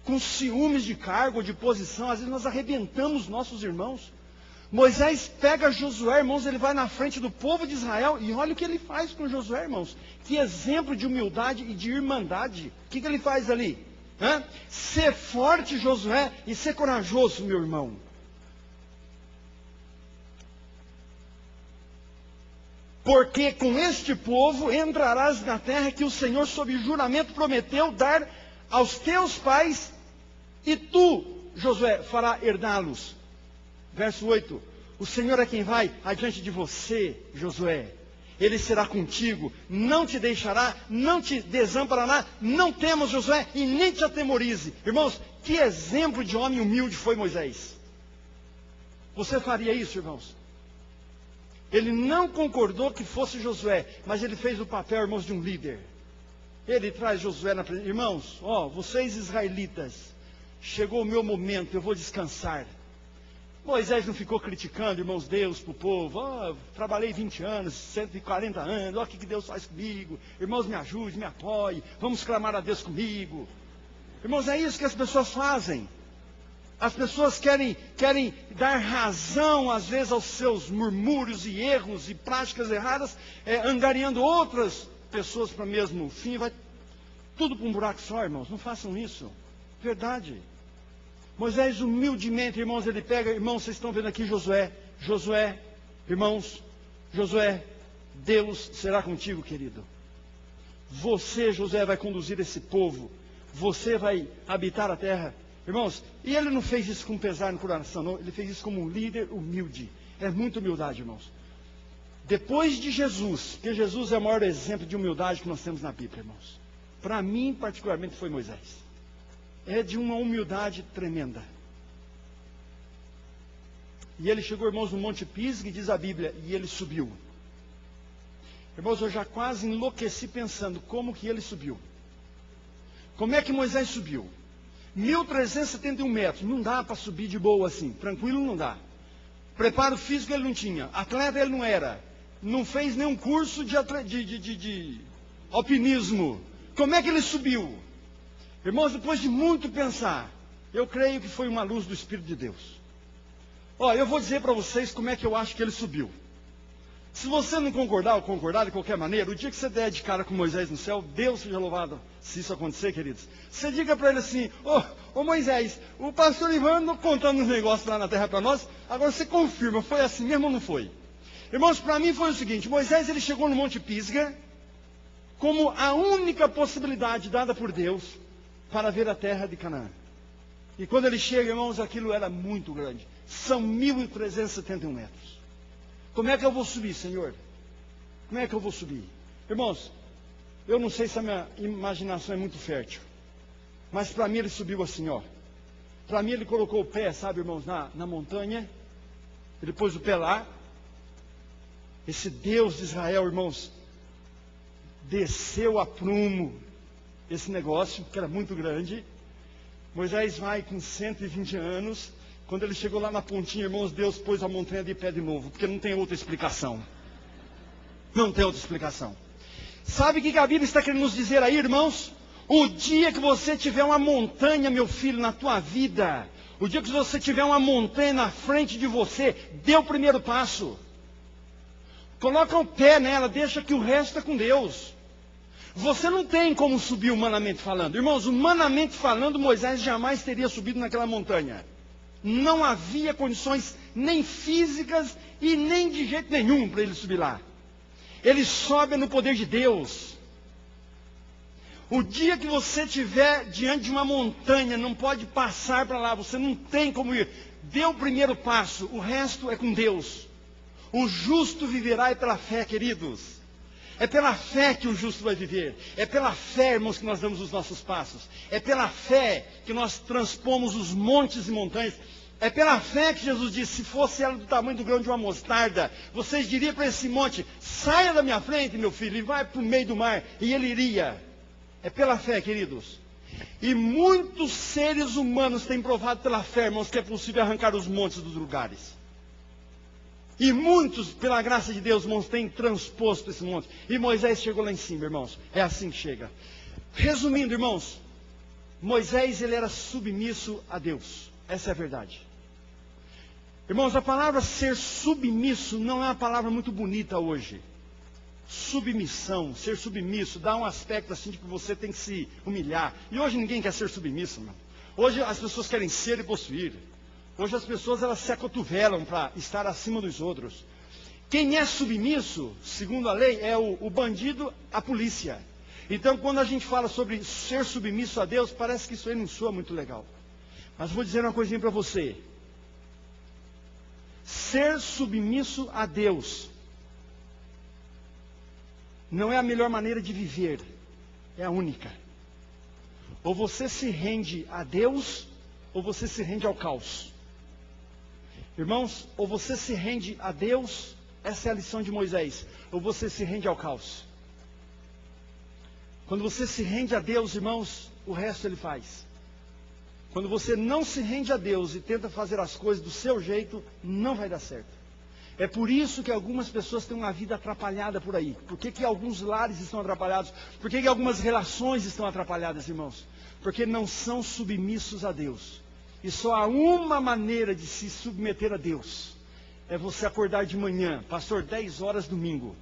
com ciúmes de cargo, de posição. Às vezes nós arrebentamos nossos irmãos. Moisés pega Josué, irmãos, ele vai na frente do povo de Israel, e olha o que ele faz com Josué, irmãos. Que exemplo de humildade e de irmandade. O que ele faz ali? Ser forte, Josué, e ser corajoso, meu irmão. Porque com este povo entrarás na terra que o Senhor, sob juramento, prometeu dar aos teus pais, e tu, Josué, fará herdá-los. Verso 8, o Senhor é quem vai adiante de você, Josué. Ele será contigo, não te deixará, não te desamparará. Não temas, Josué, e nem te atemorize. Irmãos, que exemplo de homem humilde foi Moisés. Você faria isso, irmãos? Ele não concordou que fosse Josué, mas ele fez o papel, irmãos, de um líder. Ele traz Josué na presença. Irmãos, vocês israelitas, chegou o meu momento, eu vou descansar. Moisés não ficou criticando, irmãos, Deus para o povo. Trabalhei 20 anos, 140 anos, olha o que Deus faz comigo. Irmãos, me ajude, me apoie, vamos clamar a Deus comigo. Irmãos, é isso que as pessoas fazem. As pessoas querem dar razão, às vezes, aos seus murmúrios e erros e práticas erradas, angariando outras pessoas para o mesmo fim. Vai tudo para um buraco só, irmãos. Não façam isso. Verdade. Moisés humildemente, irmãos, ele pega, irmãos, vocês estão vendo aqui Josué, irmãos, Josué, Deus será contigo, querido. Você, Josué, vai conduzir esse povo. Você vai habitar a terra. Irmãos, e ele não fez isso com pesar no coração, não. Ele fez isso como um líder humilde. É muita humildade, irmãos. Depois de Jesus, porque Jesus é o maior exemplo de humildade que nós temos na Bíblia, irmãos. Para mim, particularmente, foi Moisés. É de uma humildade tremenda. E ele chegou, irmãos, no Monte Pisga, e diz a Bíblia, e ele subiu. Irmãos, eu já quase enlouqueci pensando como que ele subiu. Como é que Moisés subiu? 1.371 metros, não dá para subir de boa assim, tranquilo não dá. Preparo físico ele não tinha, atleta ele não era, não fez nenhum curso de alpinismo. Como é que ele subiu? Irmãos, depois de muito pensar, eu creio que foi uma luz do Espírito de Deus. Eu vou dizer para vocês como é que eu acho que ele subiu. Se você não concordar ou concordar de qualquer maneira, o dia que você der de cara com Moisés no céu, Deus seja louvado, se isso acontecer, queridos. Você diga para ele assim, ô Moisés, o pastor Ivan andou contando uns negócios lá na terra para nós, agora você confirma, foi assim mesmo ou não foi? Irmãos, para mim foi o seguinte, Moisés ele chegou no Monte Pisga, como a única possibilidade dada por Deus, para ver a terra de Canaã. E quando ele chega, irmãos, aquilo era muito grande. São 1.371 metros. Como é que eu vou subir, Senhor? Como é que eu vou subir? Irmãos, eu não sei se a minha imaginação é muito fértil. Mas para mim ele subiu assim, Para mim ele colocou o pé, sabe, irmãos, na montanha. Ele pôs o pé lá. Esse Deus de Israel, irmãos, desceu a prumo esse negócio, que era muito grande. Moisés vai com 120 anos. Quando ele chegou lá na pontinha, irmãos, Deus pôs a montanha de pé de novo, porque não tem outra explicação. Não tem outra explicação. Sabe o que a Bíblia está querendo nos dizer aí, irmãos? O dia que você tiver uma montanha, meu filho, na tua vida, o dia que você tiver uma montanha na frente de você, dê o primeiro passo. Coloca o pé nela, deixa que o resto é com Deus. Você não tem como subir humanamente falando. Irmãos, humanamente falando, Moisés jamais teria subido naquela montanha. Não havia condições nem físicas e nem de jeito nenhum para ele subir lá. Ele sobe no poder de Deus. O dia que você estiver diante de uma montanha, não pode passar para lá, você não tem como ir. Dê o primeiro passo, o resto é com Deus. O justo viverá pela fé, queridos. É pela fé que o justo vai viver. É pela fé, irmãos, que nós damos os nossos passos. É pela fé que nós transpomos os montes e montanhas. É pela fé que Jesus disse, se fosse ela do tamanho do grão de uma mostarda, vocês diriam para esse monte, saia da minha frente, meu filho, e vai para o meio do mar, e ele iria. É pela fé, queridos. E muitos seres humanos têm provado pela fé, irmãos, que é possível arrancar os montes dos lugares. E muitos, pela graça de Deus, irmãos, têm transposto esse monte. E Moisés chegou lá em cima, irmãos. É assim que chega. Resumindo, irmãos, Moisés, ele era submisso a Deus. Essa é a verdade. Irmãos, a palavra ser submisso não é uma palavra muito bonita hoje. Submissão, ser submisso, dá um aspecto assim de que você tem que se humilhar. E hoje ninguém quer ser submisso, mano. Hoje as pessoas querem ser e possuir. Hoje as pessoas, elas se acotovelam para estar acima dos outros. Quem é submisso, segundo a lei, é o bandido, a polícia. Então, quando a gente fala sobre ser submisso a Deus, parece que isso aí não soa muito legal. Mas vou dizer uma coisinha para você. Ser submisso a Deus não é a melhor maneira de viver, é a única. Ou você se rende a Deus, ou você se rende ao caos. Irmãos, ou você se rende a Deus, essa é a lição de Moisés, ou você se rende ao caos. Quando você se rende a Deus, irmãos, o resto ele faz. Quando você não se rende a Deus e tenta fazer as coisas do seu jeito, não vai dar certo. É por isso que algumas pessoas têm uma vida atrapalhada por aí. Por que alguns lares estão atrapalhados? Por que algumas relações estão atrapalhadas, irmãos? Porque não são submissos a Deus. E só há uma maneira de se submeter a Deus. É você acordar de manhã, pastor, 10 horas domingo.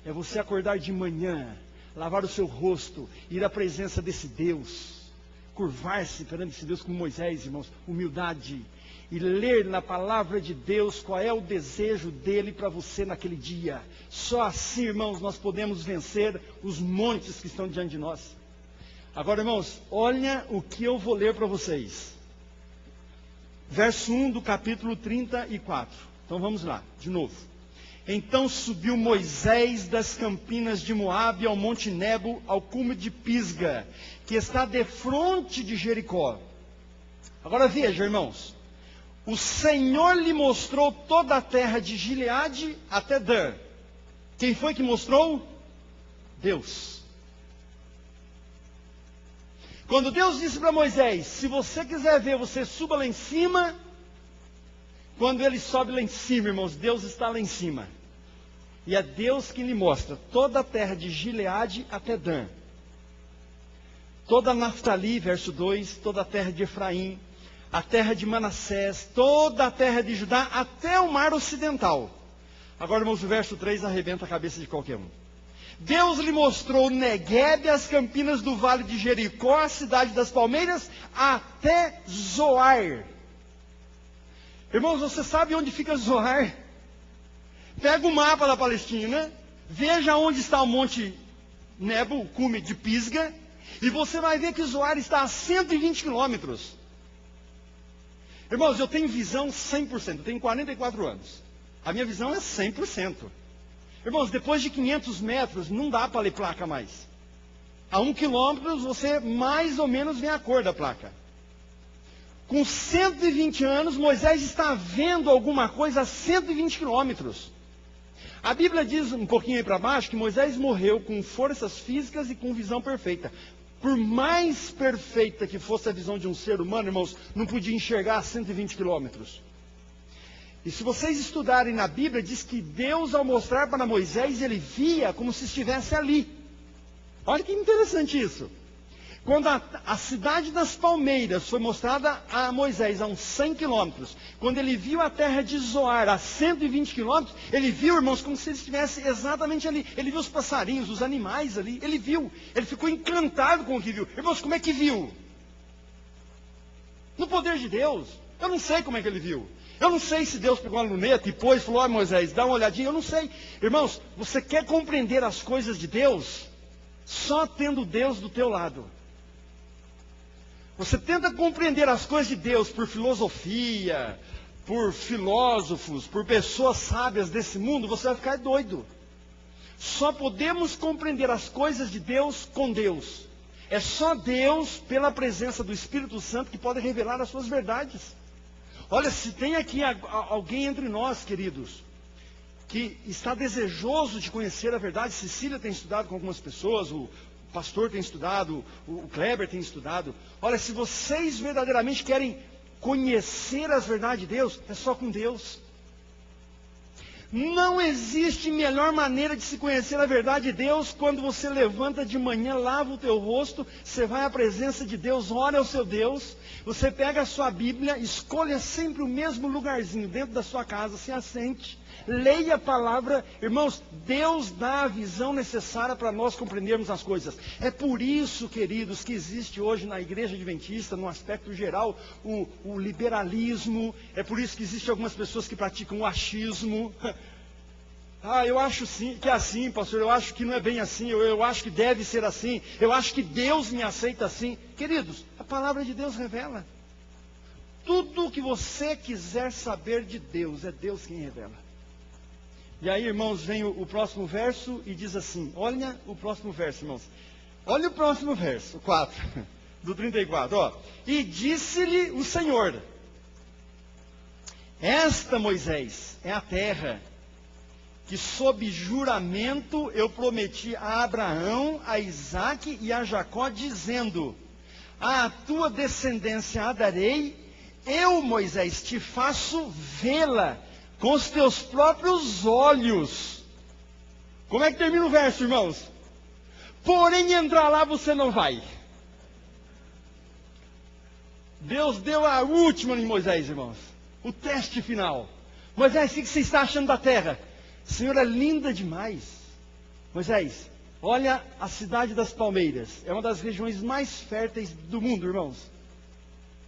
É você acordar de manhã, lavar o seu rosto, ir à presença desse Deus. Curvar-se perante esse Deus como Moisés, irmãos, humildade. E ler na palavra de Deus qual é o desejo dele para você naquele dia. Só assim, irmãos, nós podemos vencer os montes que estão diante de nós. Agora, irmãos, olha o que eu vou ler para vocês. Verso 1 do capítulo 34. Então vamos lá, de novo. Então subiu Moisés das campinas de Moabe ao monte Nebo, ao cume de Pisga, que está defronte de Jericó. Agora veja, irmãos. O Senhor lhe mostrou toda a terra de Gileade até Dan. Quem foi que mostrou? Deus. Quando Deus disse para Moisés, se você quiser ver, você suba lá em cima. Quando ele sobe lá em cima, irmãos, Deus está lá em cima. E é Deus que lhe mostra toda a terra de Gileade até Dan. Toda a Naftali, verso 2, toda a terra de Efraim, a terra de Manassés, toda a terra de Judá, até o mar ocidental. Agora, irmãos, o verso 3 arrebenta a cabeça de qualquer um. Deus lhe mostrou Neguebe, as campinas do vale de Jericó, a cidade das palmeiras, até Zoar. Irmãos, você sabe onde fica Zoar? Pega o mapa da Palestina, veja onde está o monte Nebo, o cume de Pisga, e você vai ver que Zoar está a 120 quilômetros. Irmãos, eu tenho visão 100%, eu tenho 44 anos. A minha visão é 100%. Irmãos, depois de 500 metros, não dá para ler placa mais. A 1 quilômetro, você mais ou menos vê a cor da placa. Com 120 anos, Moisés está vendo alguma coisa a 120 quilômetros. A Bíblia diz, um pouquinho aí para baixo, que Moisés morreu com forças físicas e com visão perfeita. Por mais perfeita que fosse a visão de um ser humano, irmãos, não podia enxergar a 120 quilômetros. E se vocês estudarem na Bíblia, diz que Deus, ao mostrar para Moisés, ele via como se estivesse ali. Olha que interessante isso. Quando a cidade das palmeiras foi mostrada a Moisés a uns 100 quilômetros, quando ele viu a terra de Zoar a 120 quilômetros, ele viu, irmãos, como se ele estivesse exatamente ali. Ele viu os passarinhos, os animais ali, ele viu. Ele ficou encantado com o que viu. Irmãos, como é que viu? No poder de Deus. Eu não sei como é que ele viu. Eu não sei se Deus pegou uma luneta e pôs e falou, ó Moisés, dá uma olhadinha. Eu não sei. Irmãos, você quer compreender as coisas de Deus? Só tendo Deus do teu lado. Você tenta compreender as coisas de Deus por filosofia, por filósofos, por pessoas sábias desse mundo, você vai ficar doido. Só podemos compreender as coisas de Deus com Deus. É só Deus, pela presença do Espírito Santo, que pode revelar as suas verdades. Olha, se tem aqui alguém entre nós, queridos, que está desejoso de conhecer a verdade, Cecília tem estudado com algumas pessoas, o pastor tem estudado, o Kleber tem estudado. Olha, se vocês verdadeiramente querem conhecer as verdades de Deus, é só com Deus. Não existe melhor maneira de se conhecer a verdade de Deus quando você levanta de manhã, lava o teu rosto, você vai à presença de Deus, ora ao seu Deus, você pega a sua Bíblia, escolha sempre o mesmo lugarzinho dentro da sua casa, se assente, leia a palavra. Irmãos, Deus dá a visão necessária para nós compreendermos as coisas. É por isso, queridos, que existe hoje na igreja adventista, no aspecto geral, o liberalismo. É por isso que existem algumas pessoas que praticam o achismo. Eu acho sim, que é assim, pastor, eu acho que não é bem assim, eu acho que deve ser assim, eu acho que Deus me aceita assim. Queridos, a palavra de Deus revela. Tudo o que você quiser saber de Deus, é Deus quem revela. E aí, irmãos, vem o próximo verso e diz assim, olha o próximo verso, irmãos. Olha o próximo verso, 4, do 34, ó. E disse-lhe o Senhor, esta, Moisés, é a terra que sob juramento eu prometi a Abraão, a Isaque e a Jacó, dizendo, à tua descendência a darei, eu, Moisés, te faço vê-la com os teus próprios olhos. Como é que termina o verso, irmãos? Porém, entrar lá você não vai. Deus deu a última em Moisés, irmãos. O teste final. Moisés, o que você está achando da terra? Senhor, é linda demais. Moisés, olha a cidade das palmeiras. É uma das regiões mais férteis do mundo, irmãos.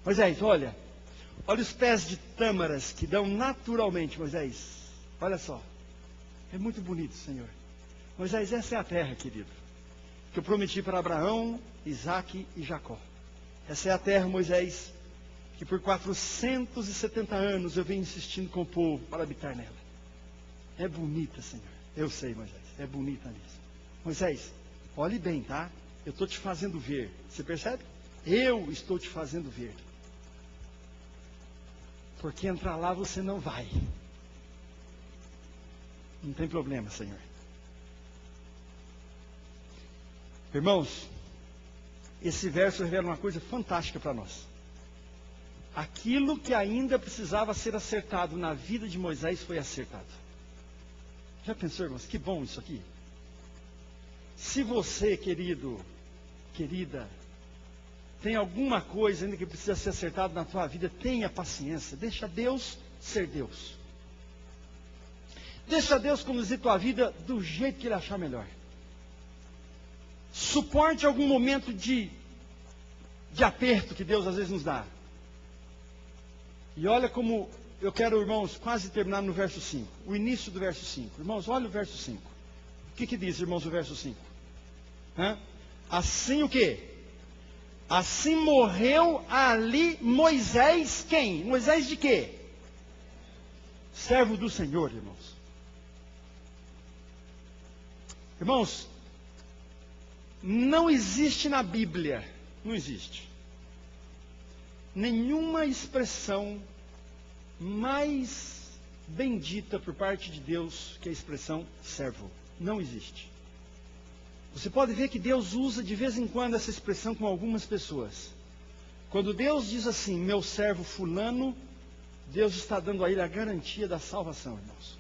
Moisés, olha os pés de tâmaras que dão naturalmente, Moisés. Olha só. É muito bonito, Senhor. Moisés, essa é a terra, querido, que eu prometi para Abraão, Isaque e Jacó. Essa é a terra, Moisés, que por 470 anos eu venho insistindo com o povo para habitar nela. É bonita, Senhor. Eu sei, Moisés. É bonita mesmo. Moisés, olhe bem, tá? Eu estou te fazendo ver. Você percebe? Eu estou te fazendo ver. Porque entrar lá você não vai. Não tem problema, Senhor. Irmãos, esse verso revela uma coisa fantástica para nós. Aquilo que ainda precisava ser acertado na vida de Moisés foi acertado. Já pensou, irmãos? Que bom isso aqui. Se você, querido, querida, tem alguma coisa ainda que precisa ser acertada na tua vida, tenha paciência. Deixa Deus ser Deus. Deixa Deus conduzir tua vida do jeito que Ele achar melhor. Suporte algum momento de aperto que Deus às vezes nos dá. E olha como eu quero, irmãos, quase terminar no verso 5. O início do verso 5. Irmãos, olha o verso 5. O que diz, irmãos, o verso 5? Assim o quê? Assim morreu ali Moisés, quem? Moisés de quê? Servo do Senhor, irmãos. Irmãos, não existe na Bíblia, não existe nenhuma expressão mais bendita por parte de Deus que a expressão servo. Não existe. Você pode ver que Deus usa de vez em quando essa expressão com algumas pessoas. Quando Deus diz assim, meu servo fulano, Deus está dando a ele a garantia da salvação, irmãos.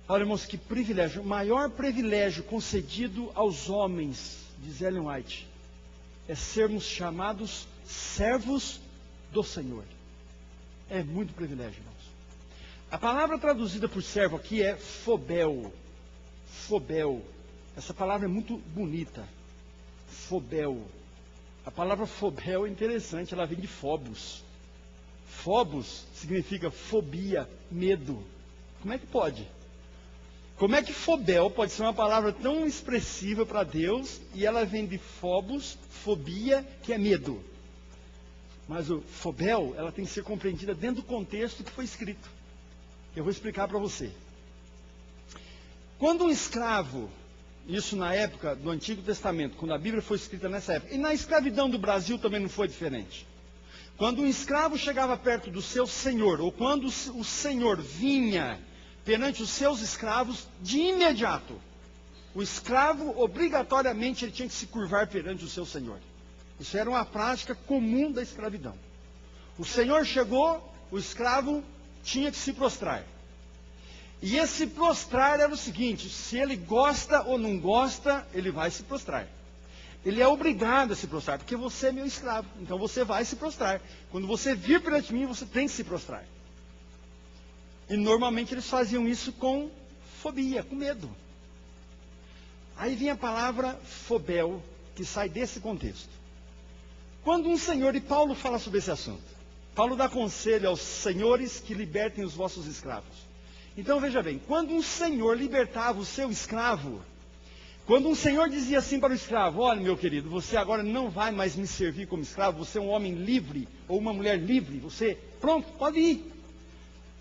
Olha, irmãos, que privilégio. O maior privilégio concedido aos homens, diz Ellen White, é sermos chamados servos do Senhor. É muito privilégio, irmãos. A palavra traduzida por servo aqui é phobel. Phobel. Essa palavra é muito bonita. Phobel. A palavra phobel é interessante, ela vem de phobos. Phobos significa fobia, medo. Como é que pode? Como é que phobel pode ser uma palavra tão expressiva para Deus e ela vem de phobos, fobia, que é medo? Mas o phobel, ela tem que ser compreendida dentro do contexto que foi escrito. Eu vou explicar para você. Quando um escravo, isso na época do Antigo Testamento, quando a Bíblia foi escrita nessa época, e na escravidão do Brasil também não foi diferente. Quando um escravo chegava perto do seu senhor, ou quando o senhor vinha perante os seus escravos, de imediato, o escravo, obrigatoriamente, ele tinha que se curvar perante o seu senhor. Isso era uma prática comum da escravidão. O senhor chegou, o escravo tinha que se prostrar. E esse prostrar era o seguinte: se ele gosta ou não gosta, ele vai se prostrar. Ele é obrigado a se prostrar, porque você é meu escravo, então você vai se prostrar. Quando você vir perante mim, você tem que se prostrar. E normalmente eles faziam isso com fobia, com medo. Aí vem a palavra fobel, que sai desse contexto. Quando um senhor, e Paulo fala sobre esse assunto, Paulo dá conselho aos senhores que libertem os vossos escravos. Então veja bem, quando um senhor libertava o seu escravo, quando um senhor dizia assim para o escravo: olha, meu querido, você agora não vai mais me servir como escravo, você é um homem livre, ou uma mulher livre, você, pronto, pode ir.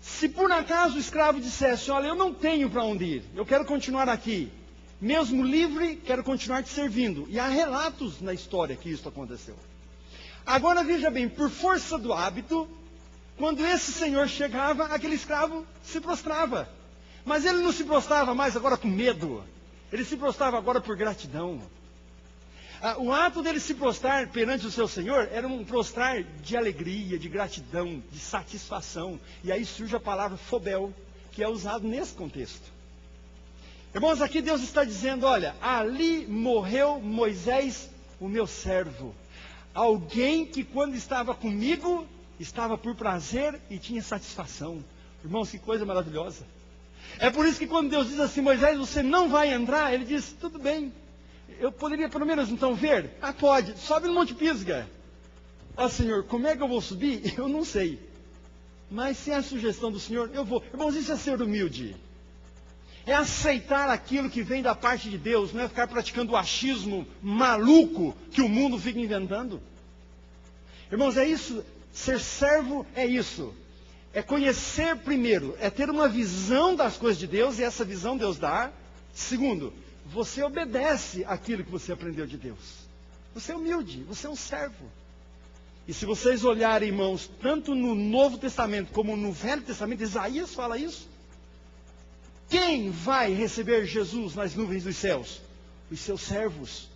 Se por acaso o escravo dissesse: olha, eu não tenho para onde ir, eu quero continuar aqui, mesmo livre, quero continuar te servindo. E há relatos na história que isso aconteceu. Agora veja bem, por força do hábito, quando esse senhor chegava, aquele escravo se prostrava. Mas ele não se prostrava mais agora com medo. Ele se prostrava agora por gratidão. O ato dele se prostrar perante o seu senhor era um prostrar de alegria, de gratidão, de satisfação. E aí surge a palavra fobel, que é usado nesse contexto. Irmãos, aqui Deus está dizendo: olha, ali morreu Moisés, o meu servo. Alguém que quando estava comigo, estava por prazer e tinha satisfação. Irmãos, que coisa maravilhosa. É por isso que quando Deus diz assim: Moisés, você não vai entrar, ele diz: tudo bem, eu poderia pelo menos então ver? Ah, pode, sobe no Monte Pisga. Ah, Senhor, como é que eu vou subir? Eu não sei. Mas se é a sugestão do Senhor, eu vou. Irmãos, isso é ser humilde. É aceitar aquilo que vem da parte de Deus, não é ficar praticando o achismo maluco que o mundo fica inventando. Irmãos, é isso, ser servo é isso. É conhecer primeiro, é ter uma visão das coisas de Deus, e essa visão Deus dá. Segundo, você obedece aquilo que você aprendeu de Deus. Você é humilde, você é um servo. E se vocês olharem, irmãos, tanto no Novo Testamento como no Velho Testamento, Isaías fala isso. Quem vai receber Jesus nas nuvens dos céus? Os seus servos.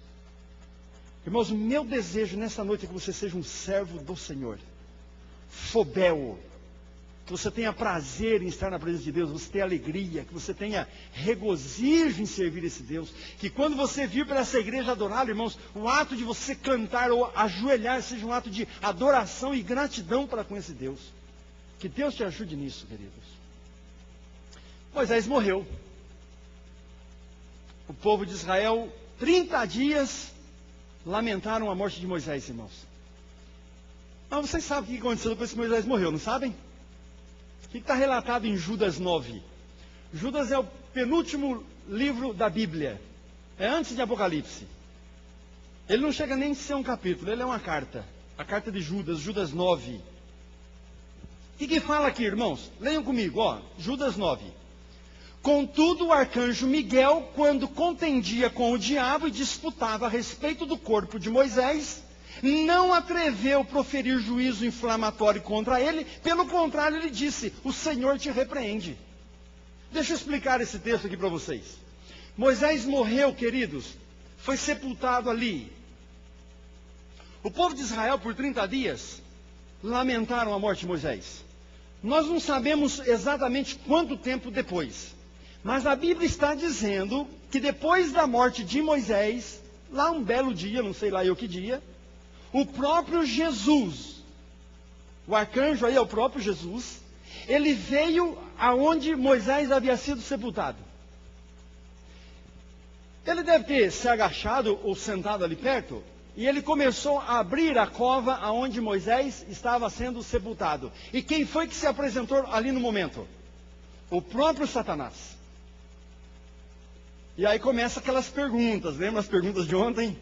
Irmãos, o meu desejo nessa noite é que você seja um servo do Senhor. Fobel. Que você tenha prazer em estar na presença de Deus, você tenha alegria, que você tenha regozijo em servir esse Deus. Que quando você vir para essa igreja adorá-lo, irmãos, o ato de você cantar ou ajoelhar seja um ato de adoração e gratidão para com esse Deus. Que Deus te ajude nisso, queridos. Moisés morreu. O povo de Israel, 30 dias, lamentaram a morte de Moisés, irmãos. Mas vocês sabem o que aconteceu depois que Moisés morreu, não sabem? O que está relatado em Judas 9? Judas é o penúltimo livro da Bíblia. É antes de Apocalipse. Ele não chega nem a ser um capítulo, ele é uma carta. A carta de Judas, Judas 9. O que fala aqui, irmãos? Leiam comigo, ó, Judas 9. Contudo, o arcanjo Miguel, quando contendia com o diabo e disputava a respeito do corpo de Moisés, não atreveu proferir juízo inflamatório contra ele. Pelo contrário, ele disse: o Senhor te repreende. Deixa eu explicar esse texto aqui para vocês. Moisés morreu, queridos, foi sepultado ali. O povo de Israel, por 30 dias, lamentaram a morte de Moisés. Nós não sabemos exatamente quanto tempo depois. Mas a Bíblia está dizendo que depois da morte de Moisés, lá um belo dia, não sei lá eu que dia, o próprio Jesus, o arcanjo aí é o próprio Jesus, ele veio aonde Moisés havia sido sepultado. Ele deve ter se agachado ou sentado ali perto, e ele começou a abrir a cova aonde Moisés estava sendo sepultado. E quem foi que se apresentou ali no momento? O próprio Satanás. E aí começa aquelas perguntas, lembra as perguntas de ontem?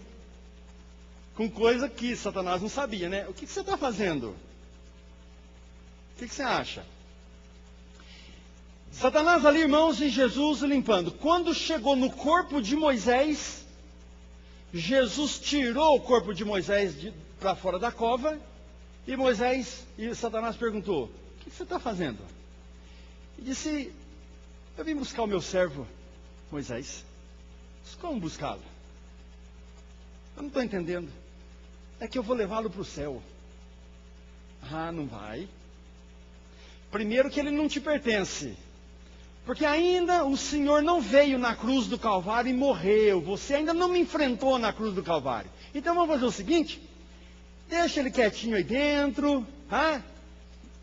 Com coisa que Satanás não sabia, né? O que você está fazendo? O que você acha? Satanás ali, irmãos, e Jesus limpando. Quando chegou no corpo de Moisés, Jesus tirou o corpo de Moisés para fora da cova E Moisés e Satanás perguntou: o que você está fazendo? E disse: eu vim buscar o meu servo Moisés. Mas como buscá-lo? Eu não estou entendendo. É que eu vou levá-lo para o céu. Ah, não vai. Primeiro que ele não te pertence. Porque ainda o Senhor não veio na cruz do Calvário e morreu. Você ainda não me enfrentou na cruz do Calvário. Então vamos fazer o seguinte: deixa ele quietinho aí dentro.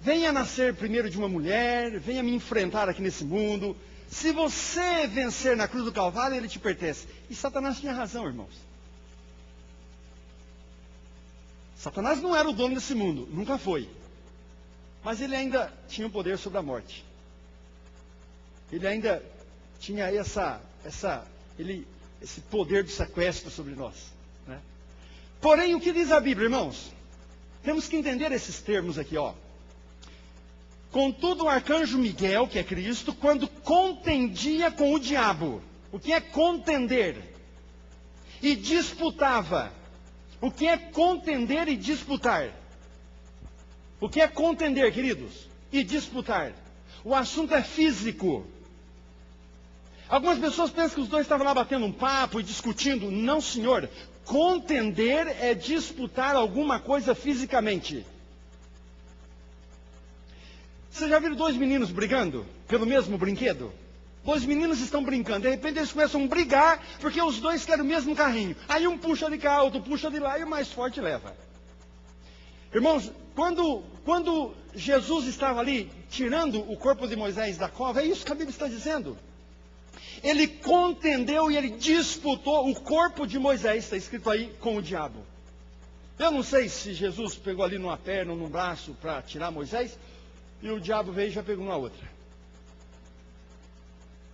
Venha nascer primeiro de uma mulher. Venha me enfrentar aqui nesse mundo. Se você vencer na cruz do Calvário, ele te pertence. E Satanás tinha razão, irmãos. Satanás não era o dono desse mundo. Nunca foi. Mas ele ainda tinha o poder sobre a morte. Ele ainda tinha esse poder de sequestro sobre nós, né? Porém, o que diz a Bíblia, irmãos? Temos que entender esses termos aqui, ó. Contudo, o arcanjo Miguel, que é Cristo, quando contendia com o diabo. O que é contender? E disputava. O que é contender e disputar? O que é contender, queridos? E disputar. O assunto é físico. Algumas pessoas pensam que os dois estavam lá batendo um papo e discutindo. Não, senhor. Contender é disputar alguma coisa fisicamente. Vocês já viram dois meninos brigando pelo mesmo brinquedo? Dois meninos estão brincando. De repente eles começam a brigar porque os dois querem o mesmo carrinho. Aí um puxa de cá, outro puxa de lá e o mais forte leva. Irmãos, quando Jesus estava ali tirando o corpo de Moisés da cova, é isso que a Bíblia está dizendo. Ele contendeu e ele disputou o corpo de Moisés, está escrito aí, com o diabo. Eu não sei se Jesus pegou ali numa perna ou num braço para tirar Moisés, e o diabo veio e já pegou na outra.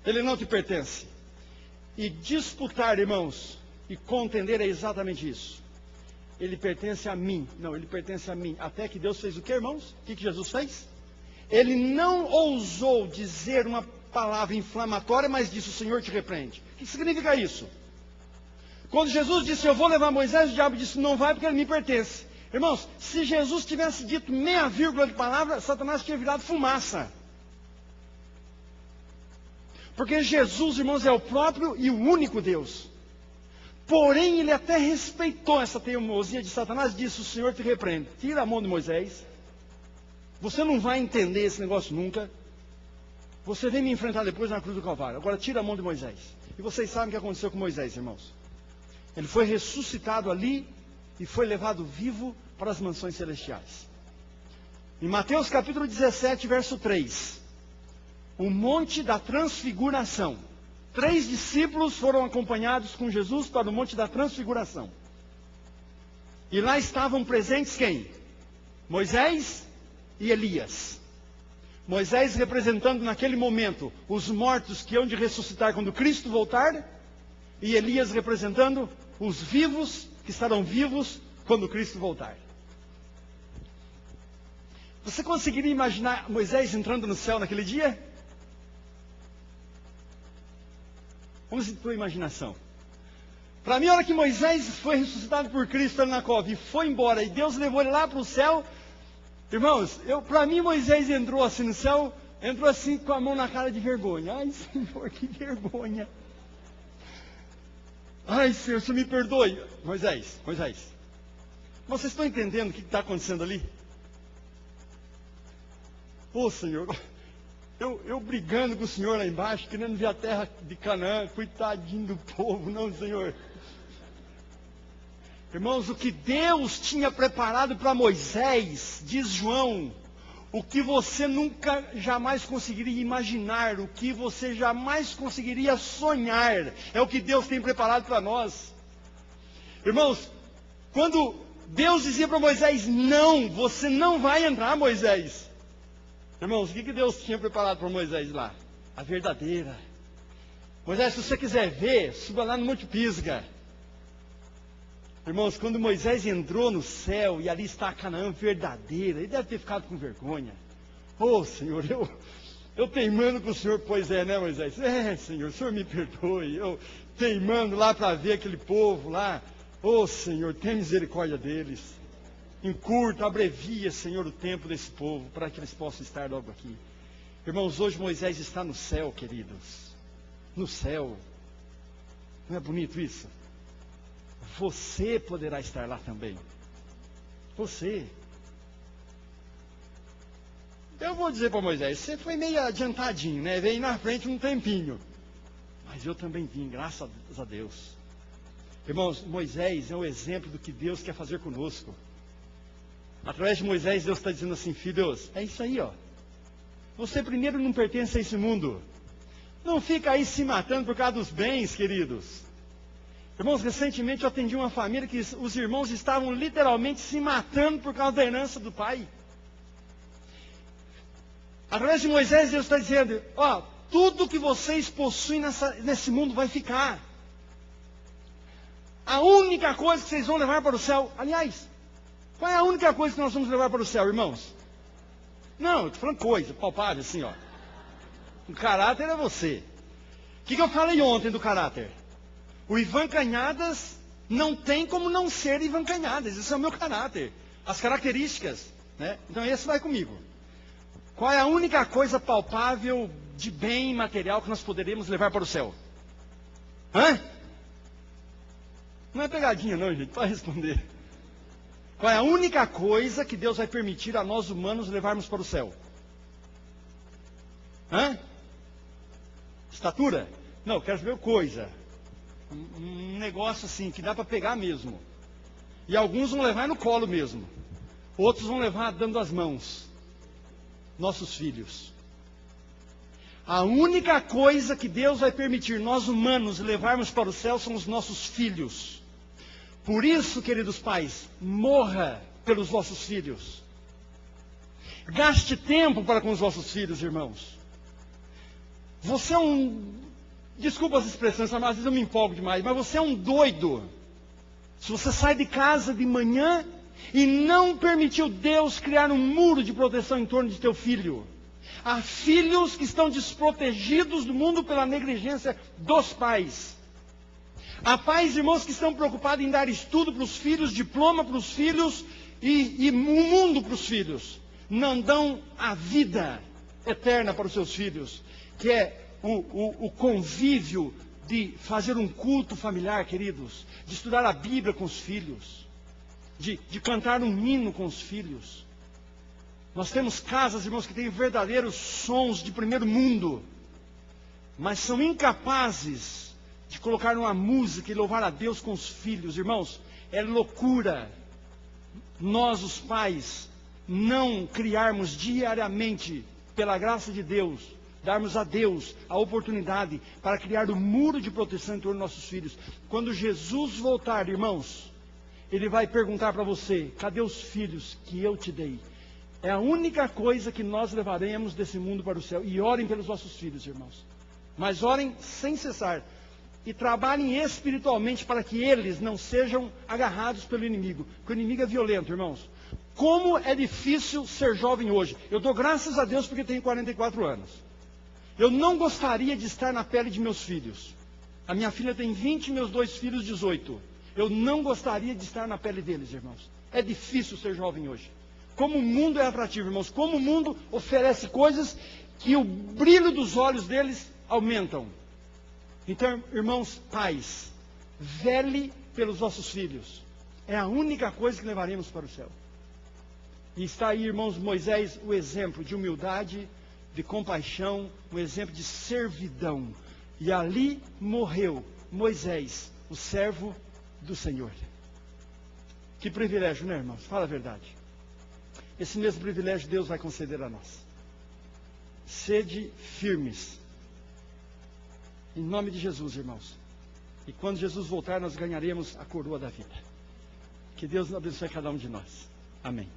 Ele não te pertence. E disputar, irmãos, e contender é exatamente isso. Ele pertence a mim. Não, ele pertence a mim. Até que Deus fez o que, irmãos? O que Jesus fez? Ele não ousou dizer uma palavra inflamatória, mas disse: o Senhor te repreende. O que significa isso? Quando Jesus disse: eu vou levar Moisés, o diabo disse: não vai porque ele me pertence. Irmãos, se Jesus tivesse dito meia vírgula de palavra, Satanás tinha virado fumaça. Porque Jesus, irmãos, é o próprio e o único Deus. Porém, ele até respeitou essa teimosia de Satanás e disse: o Senhor te repreende. Tira a mão de Moisés. Você não vai entender esse negócio nunca. Você vem me enfrentar depois na cruz do Calvário. Agora tira a mão de Moisés. E vocês sabem o que aconteceu com Moisés, irmãos. Ele foi ressuscitado ali e foi levado vivo para as mansões celestiais. Em Mateus capítulo 17, verso 3. O monte da transfiguração. 3 discípulos foram acompanhados com Jesus para o monte da transfiguração. E lá estavam presentes quem? Moisés e Elias. Moisés representando naquele momento os mortos que hão de ressuscitar quando Cristo voltar. E Elias representando os vivos que estarão vivos quando Cristo voltar. Você conseguiria imaginar Moisés entrando no céu naquele dia? Vamos em tua imaginação. Para mim, a hora que Moisés foi ressuscitado por Cristo ali na cova e foi embora, e Deus levou ele lá para o céu, irmãos, para mim Moisés entrou assim no céu, entrou assim com a mão na cara de vergonha. Ai, Senhor, que vergonha. Ai, Senhor, Senhor me perdoe. Moisés. Vocês estão entendendo o que está acontecendo ali? Ô, Senhor, eu brigando com o Senhor lá embaixo, querendo ver a terra de Canaã, coitadinho do povo, não, Senhor. Irmãos, o que Deus tinha preparado para Moisés, diz João, o que você nunca, jamais conseguiria imaginar, o que você jamais conseguiria sonhar, é o que Deus tem preparado para nós. Irmãos, quando Deus dizia para Moisés: não, você não vai entrar, Moisés. Irmãos, o que Deus tinha preparado para Moisés lá? A verdadeira. Moisés, se você quiser ver, suba lá no Monte Pisga. Irmãos, quando Moisés entrou no céu e ali está a Canaã verdadeira, ele deve ter ficado com vergonha. Ô, Senhor, eu teimando com o Senhor. Pois é, né, Moisés? É, Senhor, o Senhor me perdoe. Eu teimando lá para ver aquele povo lá. Ô, Senhor, tem misericórdia deles. encurta, abrevia, Senhor, o tempo desse povo, para que eles possam estar logo aqui. Irmãos, hoje Moisés está no céu, queridos. No céu. Não é bonito isso? Você poderá estar lá também. Você. Eu vou dizer para Moisés, você foi meio adiantadinho, né? Veio na frente um tempinho. Mas eu também vim, graças a Deus. Irmãos, Moisés é um exemplo do que Deus quer fazer conosco. Através de Moisés, Deus está dizendo assim, filhos, é isso aí, ó. Você primeiro não pertence a esse mundo. Não fica aí se matando por causa dos bens, queridos. Irmãos, recentemente eu atendi uma família que os irmãos estavam literalmente se matando por causa da herança do pai. Através de Moisés, Deus está dizendo, ó, tudo que vocês possuem nesse mundo vai ficar. A única coisa que vocês vão levar para o céu, aliás, qual é a única coisa que nós vamos levar para o céu, irmãos? Não, eu estou falando coisa, palpável assim, ó. O caráter é você. O que eu falei ontem do caráter? O Ivan Canhadas não tem como não ser Ivan Canhadas. Esse é o meu caráter. As características, né? Então esse vai comigo. Qual é a única coisa palpável de bem material que nós poderemos levar para o céu? Hã? Não é pegadinha não, gente, pode responder. Qual é a única coisa que Deus vai permitir a nós humanos levarmos para o céu? Hã? Estatura? Não, eu quero saber coisa. Um negócio assim, que dá para pegar mesmo. E alguns vão levar no colo mesmo. Outros vão levar dando as mãos. Nossos filhos. A única coisa que Deus vai permitir nós humanos levarmos para o céu são os nossos filhos. Por isso, queridos pais, morra pelos vossos filhos. Gaste tempo para com os vossos filhos, irmãos. Você é desculpa as expressões, mas às vezes eu me empolgo demais, mas você é um doido. Se você sai de casa de manhã e não permitiu Deus criar um muro de proteção em torno de teu filho. Há filhos que estão desprotegidos do mundo pela negligência dos pais. Há pais, irmãos, que estão preocupados em dar estudo para os filhos, diploma para os filhos e um mundo para os filhos. Não dão a vida eterna para os seus filhos, que é o convívio de fazer um culto familiar, queridos, de estudar a Bíblia com os filhos, de cantar um hino com os filhos. Nós temos casas, irmãos, que têm verdadeiros sons de primeiro mundo, mas são incapazes de colocar uma música e louvar a Deus com os filhos. Irmãos, é loucura nós, os pais, não criarmos diariamente, pela graça de Deus, darmos a Deus a oportunidade para criar um muro de proteção em torno dos nossos filhos. Quando Jesus voltar, irmãos, Ele vai perguntar para você, cadê os filhos que eu te dei? É a única coisa que nós levaremos desse mundo para o céu. E orem pelos vossos filhos, irmãos. Mas orem sem cessar. E trabalhem espiritualmente para que eles não sejam agarrados pelo inimigo. Porque o inimigo é violento, irmãos. Como é difícil ser jovem hoje. Eu dou graças a Deus porque tenho 44 anos. Eu não gostaria de estar na pele de meus filhos. A minha filha tem 20 e meus dois filhos 18. Eu não gostaria de estar na pele deles, irmãos. É difícil ser jovem hoje. Como o mundo é atrativo, irmãos. Como o mundo oferece coisas que o brilho dos olhos deles aumentam. Então, irmãos, pais, vele pelos vossos filhos. É a única coisa que levaremos para o céu. E está aí, irmãos, Moisés, o exemplo de humildade, de compaixão, um exemplo de servidão. E ali morreu Moisés, o servo do Senhor. Que privilégio, né, irmãos? Fala a verdade. Esse mesmo privilégio Deus vai conceder a nós. Sede firmes. Em nome de Jesus, irmãos. E quando Jesus voltar, nós ganharemos a coroa da vida. Que Deus abençoe cada um de nós. Amém.